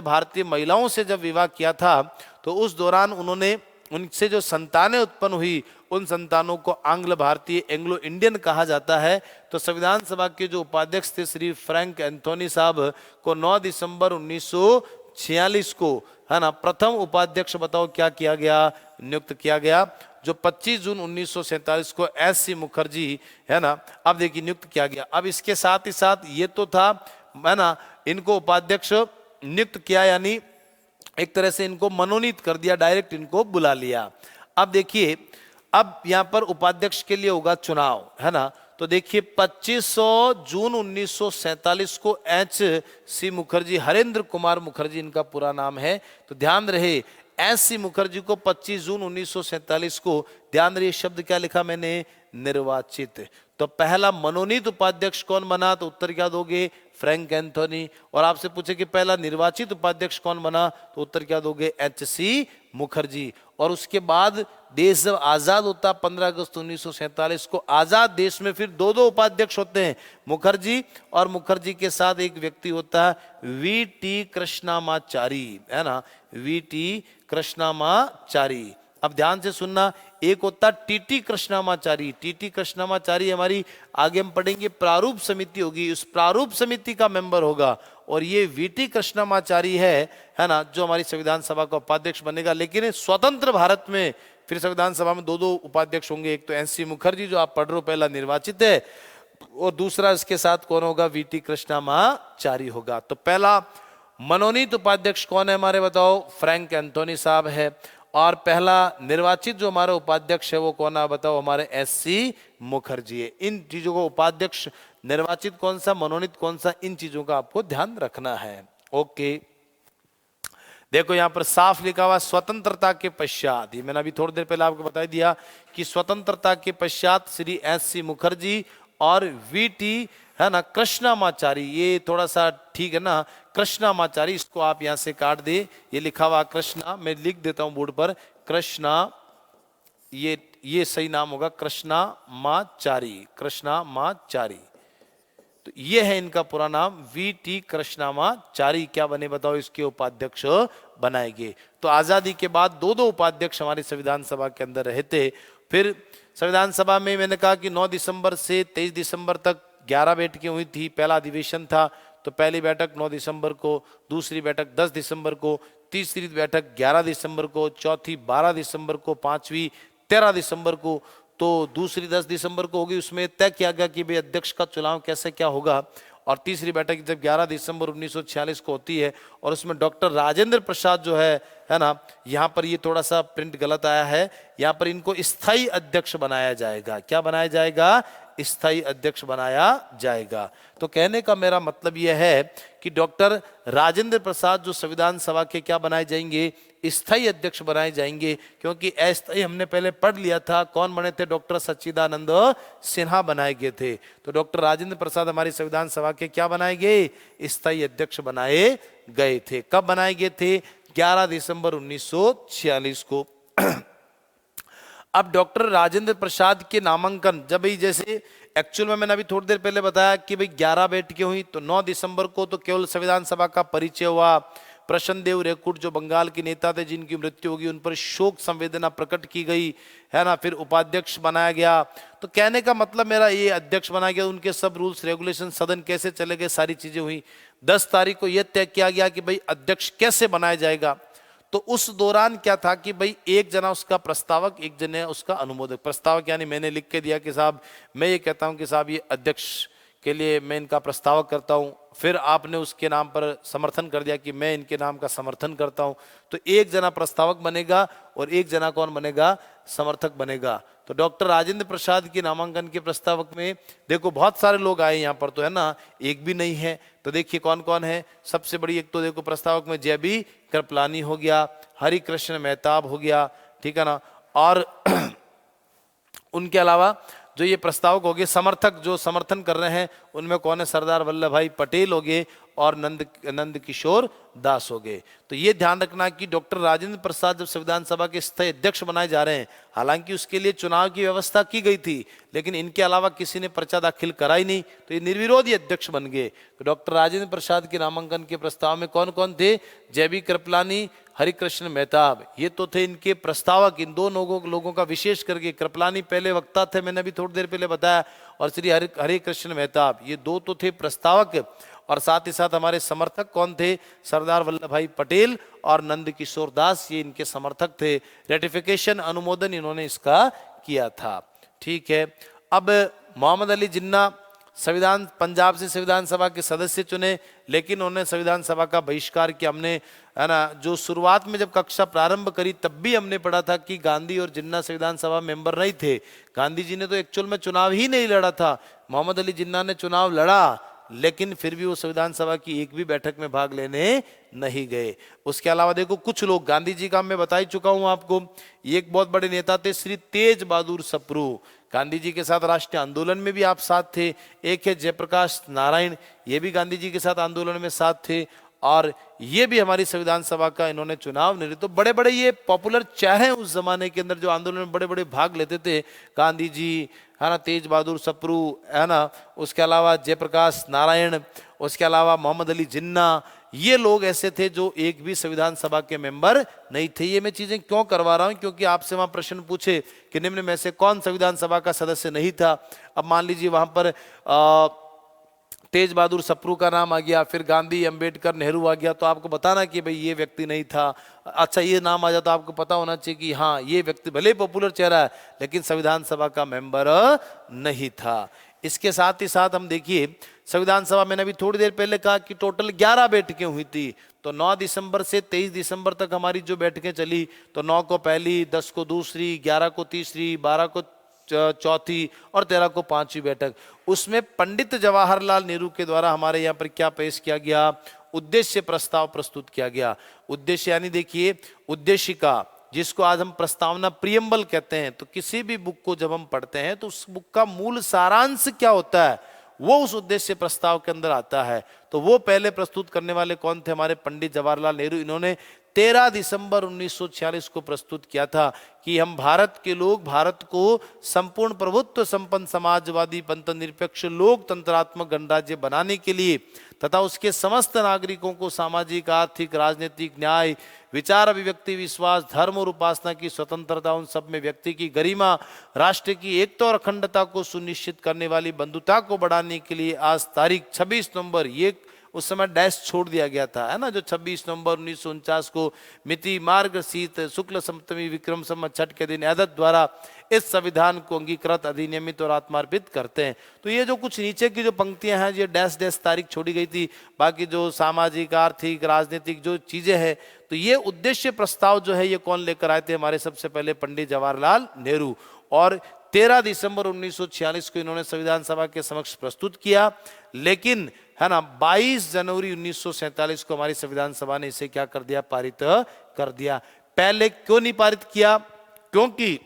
भारतीय महिलाओं से जब विवाह किया था, तो उस दौरान उन्होंने उनसे जो संतानें उत्पन्न हुई उन संतानों को आंग्ल भारतीय एंग्लो इंडियन कहा जाता है। तो संविधान सभा के जो उपाध्यक्ष थे श्री फ्रैंक एंथोनी साहब को 9 दिसंबर 1946 को, है ना, प्रथम उपाध्यक्ष बताओ क्या किया गया, नियुक्त किया गया। जो 25 जून 1947 को एस.सी. मुखर्जी, है ना, अब देखिए नियुक्त किया गया। अब इसके साथ ही साथ ये तो था, है ना, इनको उपाध्यक्ष नियुक्त किया, यानी एक तरह से इनको मनोनीत कर दिया, डायरेक्ट इनको बुला लिया। अब देखिए, अब यहां पर उपाध्यक्ष के लिए होगा चुनाव, है ना। तो देखिए 25 जून 1947 को एच.सी. मुखर्जी, हरेंद्र कुमार मुखर्जी इनका पूरा नाम है। तो ध्यान रहे एस.सी. मुखर्जी को 25 जून 1947 को, ध्यान रहे शब्द क्या लिखा मैंने, निर्वाचित। तो पहला मनोनीत उपाध्यक्ष कौन बना, तो उत्तर क्या दोगे, फ्रैंक एंथोनी। और आपसे पूछे कि पहला निर्वाचित उपाध्यक्ष कौन बना, तो उत्तर क्या दोगे, एच.सी. मुखर्जी। और उसके बाद देश जब आजाद होता 15 अगस्त 1947 को, आजाद देश में फिर दो दो उपाध्यक्ष होते हैं, मुखर्जी और मुखर्जी के साथ एक व्यक्ति होता है वी.टी. कृष्णामाचारी, है ना, वी.टी. कृष्णामाचारी। अब ध्यान से सुनना, एक होता टी.टी. कृष्णामाचारी। टी.टी. कृष्णामाचारी हमारी आगे हम पढ़ेंगे प्रारूप समिति होगी, उस प्रारूप समिति का मेंबर होगा। और ये वी.टी. कृष्णामाचारी है ना, जो हमारी संविधान सभा का उपाध्यक्ष बनेगा। लेकिन स्वतंत्र भारत में फिर संविधान सभा में दो दो उपाध्यक्ष होंगे, एक तो एस.सी. मुखर्जी जो आप पढ़ रहे हो, पहला निर्वाचित है, और दूसरा इसके साथ कौन होगा, वी.टी. कृष्णामाचारी होगा। तो पहला मनोनीत उपाध्यक्ष कौन है हमारे, बताओ, फ्रैंक एंथोनी साहब है। और पहला निर्वाचित जो हमारा उपाध्यक्ष है वो कौन है, बताओ, हमारे एस.सी. मुखर्जी है। इन चीजों को, उपाध्यक्ष निर्वाचित कौन सा, मनोनीत कौन सा, इन चीजों का आपको ध्यान रखना है। ओके, देखो यहां पर साफ लिखा हुआ स्वतंत्रता के पश्चात, ये मैंने अभी थोड़ी देर पहले आपको बता दिया कि स्वतंत्रता के पश्चात श्री एस.सी. मुखर्जी और वी.टी. है ना कृष्णामाचारी, ये थोड़ा सा ठीक है ना, कृष्णामाचारी, इसको आप यहां से काट दे, ये लिखा हुआ कृष्णा, मैं लिख देता हूं बोर्ड पर, कृष्णा, ये सही नाम होगा, कृष्णामाचारी, कृष्णामाचारी। तो ये है इनका पूरा नाम, वी.टी. कृष्णामाचारी क्या बने, बताओ, इसके उपाध्यक्ष बनाएंगे। तो आजादी के बाद दो दो उपाध्यक्ष हमारी संविधान सभा के अंदर रहे थे। फिर संविधान सभा में मैंने कहा कि 9 दिसंबर से 23 दिसंबर तक 11 बैठकें हुई थी, पहला अधिवेशन था। तो पहली बैठक 9 दिसंबर को, दूसरी बैठक 10 दिसंबर को, तीसरी बैठक 11 दिसंबर को, चौथी 12 दिसंबर को, पांचवी 13 दिसंबर को। तो दूसरी 10 दिसंबर को होगी, उसमें तय किया गया कि भाई अध्यक्ष का चुनाव कैसे क्या होगा। और तीसरी बैठक जब 11 दिसंबर 1946 को होती है, और उसमें डॉक्टर राजेंद्र प्रसाद जो है ना, यहाँ पर ये थोड़ा सा प्रिंट गलत आया है, यहाँ पर इनको स्थायी अध्यक्ष बनाया जाएगा। क्या बनाया जाएगा, स्थायी अध्यक्ष बनाया जाएगा। तो कहने का मेरा मतलब यह है कि डॉक्टर राजेंद्र प्रसाद जो संविधान सभा के क्या बनाए जाएंगे, स्थायी अध्यक्ष बनाए जाएंगे। क्योंकि अस्थायी हमने पहले पढ़ लिया था, कौन बने थे, डॉक्टर सच्चिदानंद सिन्हा बनाए गए थे। तो डॉक्टर राजेंद्र प्रसाद हमारी संविधान सभा के क्या बनाए गए, स्थायी अध्यक्ष बनाए गए थे। कब बनाए गए थे, 11 दिसंबर 1946 को। अब डॉक्टर राजेंद्र प्रसाद के नामांकन जब ही, जैसे एक्चुअल में मैंने अभी थोड़ी देर पहले बताया कि भाई 11 बैठकें हुई, तो 9 दिसंबर को तो केवल संविधान सभा का परिचय हुआ। प्रसन्नदेव रेकुट जो बंगाल के नेता थे जिनकी मृत्यु होगी, उन पर शोक संवेदना प्रकट की गई, है ना। फिर उपाध्यक्ष बनाया गया। तो कहने का मतलब मेरा ये, अध्यक्ष बनाया गया, उनके सब रूल्स रेगुलेशन, सदन कैसे चले गए, सारी चीजें हुई। 10 तारीख को यह तय किया गया कि भाई अध्यक्ष कैसे बनाया जाएगा। तो उस दौरान क्या था कि भाई एक जना उसका प्रस्तावक, एक जने उसका अनुमोदक। प्रस्तावक यानी मैंने लिख के दिया कि साहब मैं ये कहता हूं कि साहब ये अध्यक्ष के लिए मैं इनका प्रस्तावक करता हूं, फिर आपने उसके नाम पर समर्थन कर दिया कि मैं इनके नाम का समर्थन करता हूं। तो एक जना प्रस्तावक बनेगा और एक जना कौन बनेगा, समर्थक बनेगा। तो डॉक्टर राजेंद्र प्रसाद के नामांकन के प्रस्तावक में देखो बहुत सारे लोग आए यहाँ पर, तो है ना, एक भी नहीं है। तो देखिए कौन कौन है, सबसे बड़ी एक तो देखो प्रस्तावक में जे.बी. कृपलानी हो गया, हरिकृष्ण मेहताब हो गया, ठीक है ना। और उनके अलावा जो ये प्रस्तावक हो गए, समर्थक जो समर्थन कर रहे हैं उनमें कौन है, सरदार वल्लभ भाई पटेल हो गए और नंद किशोर दास हो गए। तो ये ध्यान रखना कि डॉक्टर राजेंद्र प्रसाद जब संविधान सभा के स्थायी अध्यक्ष बनाए जा रहे हैं, हालांकि उसके लिए चुनाव की व्यवस्था की गई थी, लेकिन इनके अलावा किसी ने पर्चा दाखिल करा ही नहीं, तो ये निर्विरोध अध्यक्ष बन गए। तो डॉक्टर राजेंद्र प्रसाद के नामांकन के प्रस्ताव में कौन कौन थे, जे.बी. कृपलानी, हरिकृष्ण मेहताब, ये तो थे इनके प्रस्तावक। इन दो लोगों का विशेष करके, कृपलानी पहले वक्ता थे, मैंने अभी थोड़ी देर पहले बताया, और श्री हरिकृष्ण मेहताब, ये दो तो थे प्रस्तावक। और साथ ही साथ हमारे समर्थक कौन थे? सरदार वल्लभ भाई पटेल और नंद किशोर दास, ये इनके समर्थक थे। रेटिफिकेशन, अनुमोदन इन्होंने इसका किया था। ठीक है, अब मोहम्मद अली जिन्ना संविधान, पंजाब से संविधान सभा के सदस्य चुने, लेकिन उन्होंने संविधान सभा का बहिष्कार किया। हमने, है ना, जो शुरुआत में जब कक्षा प्रारंभ करी तब भी हमने पढ़ा था कि गांधी और जिन्ना संविधान सभा मेंबर नहीं थे। गांधी जी ने तो एक्चुअल में चुनाव ही नहीं लड़ा था, मोहम्मद अली जिन्ना ने चुनाव लड़ा, लेकिन फिर भी वो संविधान सभा की एक भी बैठक में भाग लेने नहीं गए। उसके अलावा देखो कुछ लोग, गांधी जी का मैं बता ही चुका हूं आपको, एक बहुत बड़े नेता थे श्री तेज बहादुर सप्रू, गांधी जी के साथ राष्ट्रीय आंदोलन में भी आप साथ थे। एक है जयप्रकाश नारायण, ये भी गांधी जी के साथ आंदोलन में साथ थे, और ये भी हमारी संविधान सभा का इन्होंने चुनाव नहीं। तो बड़े बड़े ये पॉपुलर चाहे उस जमाने के अंदर जो आंदोलन में बड़े बड़े भाग लेते थे, गांधी जी, है ना, तेज बहादुर सप्रू, है ना, उसके अलावा जयप्रकाश नारायण, उसके अलावा मोहम्मद अली जिन्ना, ये लोग ऐसे थे जो एक भी संविधान सभा के मेंबर नहीं थे। ये मैं चीजें क्यों करवा रहा हूं? क्योंकि आपसे वहां प्रश्न पूछे कि निम्न में से कौन संविधान सभा का सदस्य नहीं था। अब मान लीजिए वहां पर तेज बहादुर सप्रू का नाम आ गया, फिर गांधी, अंबेडकर, नेहरू आ गया, तो आपको बताना कि भाई ये व्यक्ति नहीं था। अच्छा, ये नाम आ जाता, आपको पता होना चाहिए कि हाँ ये व्यक्ति भले पॉपुलर चेहरा है लेकिन संविधान सभा का मेंबर नहीं था। इसके साथ ही साथ हम देखिए, संविधान सभा, मैंने अभी थोड़ी देर पहले कहा कि टोटल 11 बैठकें हुई थी। तो 9 दिसंबर से 23 दिसंबर तक हमारी जो बैठकें चली, तो 9 को पहली, 10 को दूसरी, 11 को तीसरी, 12 को चौथी और 13 को पांचवी बैठक। उसमें पंडित जवाहरलाल नेहरू के द्वारा हमारे यहाँ पर क्या पेश किया गया? उद्देश्य प्रस्ताव प्रस्तुत किया गया। उद्देश्य यानी देखिए, उद्देशिका, जिसको आज हम प्रस्तावना प्रियम्बल कहते हैं। तो किसी भी बुक को जब हम पढ़ते हैं तो उस बुक का मूल सारांश क्या होता है वो उस उद्देश्य प्रस्ताव के अंदर आता है। तो वो पहले प्रस्तुत करने वाले कौन थे? हमारे पंडित जवाहरलाल नेहरू। इन्होंने 13 दिसंबर 1946 को प्रस्तुत किया था कि हम भारत के लोग भारत को संपूर्ण प्रभुत्व संपन्न समाजवादी पंथ निरपेक्ष लोकतंत्रात्मक गणराज्य बनाने के लिए तथा उसके समस्त नागरिकों को सामाजिक, आर्थिक, राजनीतिक न्याय, विचार, अभिव्यक्ति, विश्वास, धर्म और उपासना की स्वतंत्रता, उन सब में व्यक्ति की गरिमा, राष्ट्र की एकता और अखंडता को सुनिश्चित करने वाली बंधुता को बढ़ाने के लिए आज तारीख 26 नवंबर, ये उस समय डैश छोड़ दिया गया था, है ना, जो 26 नवंबर 1949 को मिति मार्गशीर्ष शुक्ल सप्तमी विक्रम संवत छठ के दिन अदत्त द्वारा इस संविधान को अंगीकृत, अधिनियमित और आत्मार्पित करते हैं। तो ये जो कुछ नीचे की जो पंक्तियां हैं, ये डैश डैश तारीख छोड़ी गई थी। बाकी जो सामाजिक, आर्थिक, राजनीतिक जो चीजें हैं, तो ये उद्देश्य प्रस्ताव जो है ये कौन लेकर आए थे? हमारे सबसे पहले पंडित जवाहरलाल नेहरू। और 13 दिसंबर 1946 को इन्होंने संविधान सभा के समक्ष प्रस्तुत किया। लेकिन, है ना, 22 जनवरी 1947 को हमारी संविधान सभा ने इसे क्या कर दिया? पारित कर दिया। पहले क्यों नहीं पारित किया? क्योंकि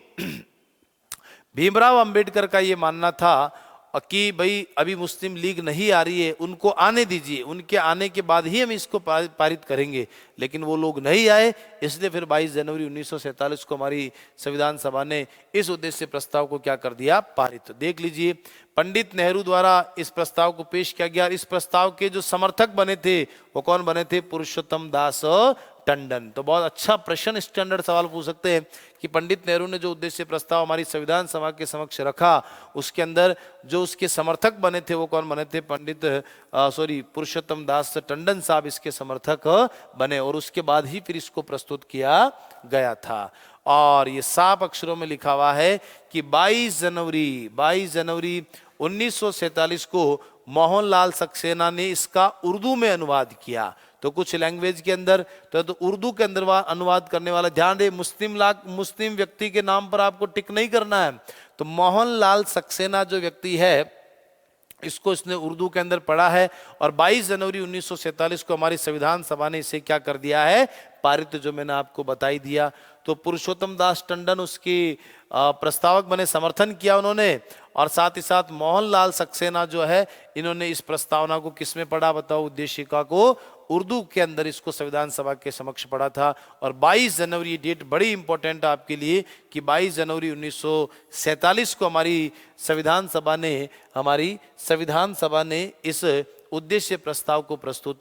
भीमराव अंबेडकर का ये मानना था कि भाई अभी मुस्लिम लीग नहीं आ रही है, उनको आने दीजिए, उनके आने के बाद ही हम इसको पारित करेंगे। लेकिन वो लोग नहीं आए, इसलिए फिर 22 जनवरी 1947 को हमारी संविधान सभा ने इस उद्देश्य प्रस्ताव को क्या कर दिया? पारित। देख लीजिए, पंडित नेहरू द्वारा इस प्रस्ताव को पेश किया गया। इस प्रस्ताव के जो समर्थक बने थे वो कौन बने थे? पुरुषोत्तम दास टंडन। तो बहुत अच्छा प्रश्न, स्टैंडर्ड सवाल पूछ सकते हैं कि पंडित नेहरू ने जो उद्देश्य प्रस्ताव हमारी संविधान सभा के समक्ष रखा, उसके अंदर जो उसके समर्थक बने थे वो कौन बने थे? पुरुषोत्तम दास टंडन साहब इसके समर्थक बने, और उसके बाद ही फिर इसको प्रस्तुत किया गया था। और ये साफ अक्षरों में लिखा हुआ है कि 22 जनवरी 1947 को मोहनलाल सक्सेना ने इसका उर्दू में अनुवाद किया। तो कुछ लैंग्वेज के अंदर तो उर्दू के अंदर अनुवाद करने वाला, ध्यान दे, मुस्लिम व्यक्ति के नाम पर आपको टिक नहीं करना है। तो मोहनलाल सक्सेना जो व्यक्ति है, इसको इसने उर्दू के अंदर पढ़ा है, और 22 जनवरी 1947 को हमारी संविधान सभा ने इसे क्या कर दिया है? पारित, जो मैंने आपको बताई दिया। तो पुरुषोत्तम दास टंडन उसके प्रस्तावक बने, समर्थन किया उन्होंने, और साथ ही साथ मोहनलाल सक्सेना जो है, इन्होंने इस प्रस्तावना को किसमें पढ़ा? बताओ, उद्देशिका को उर्दू के अंदर इसको संविधान सभा के समक्ष पढ़ा था। और 22 जनवरी, डेट बड़ी इंपॉर्टेंट है आपके लिए कि 22 जनवरी 1947 को हमारी संविधान सभा ने इस उद्देश्य प्रस्ताव को प्रस्तुत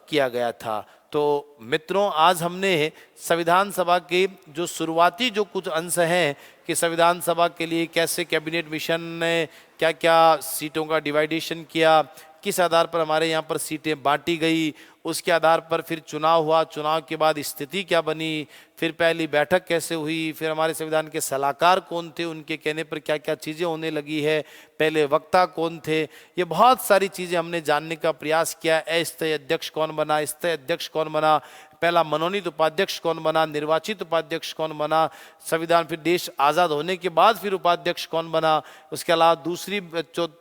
किया गया था। तो तो मित्रों, आज हमने संविधान सभा के जो शुरुआती जो कुछ अंश हैं कि संविधान सभा के लिए कैसे कैबिनेट मिशन ने क्या क्या सीटों का डिवाइडेशन किया, किस आधार पर हमारे यहाँ पर सीटें बांटी गई, उसके आधार पर फिर चुनाव हुआ, चुनाव के बाद स्थिति क्या बनी, फिर पहली बैठक कैसे हुई, फिर हमारे संविधान के सलाहकार कौन थे, उनके कहने पर क्या क्या चीज़ें होने लगी है, पहले वक्ता कौन थे, ये बहुत सारी चीज़ें हमने जानने का प्रयास किया। अस्थायी अध्यक्ष कौन बना, स्थायी अध्यक्ष कौन बना, पहला मनोनीत उपाध्यक्ष कौन बना, निर्वाचित उपाध्यक्ष कौन बना, संविधान फिर देश आज़ाद होने के बाद फिर उपाध्यक्ष कौन बना, उसके अलावा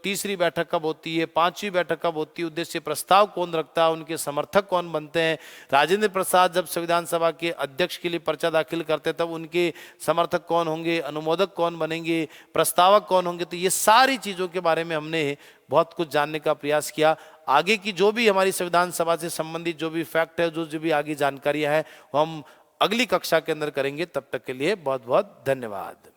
तीसरी बैठक कब होती है, पांचवी बैठक कब होती है, उद्देश्य प्रस्ताव कौन रखता है, उनके समर्थक कौन बनते हैं, राजेंद्र प्रसाद जब संविधान सभा के अध्यक्ष के लिए पर्चा दाखिल करते तब उनके समर्थक कौन होंगे, अनुमोदक कौन बनेंगे, प्रस्तावक कौन होंगे। तो ये सारी चीज़ों के बारे में हमने बहुत कुछ जानने का प्रयास किया। आगे की जो भी हमारी संविधान सभा से संबंधित जो भी फैक्ट है, जो भी आगे जानकारियां हैं, वो हम अगली कक्षा के अंदर करेंगे। तब तक के लिए बहुत बहुत धन्यवाद।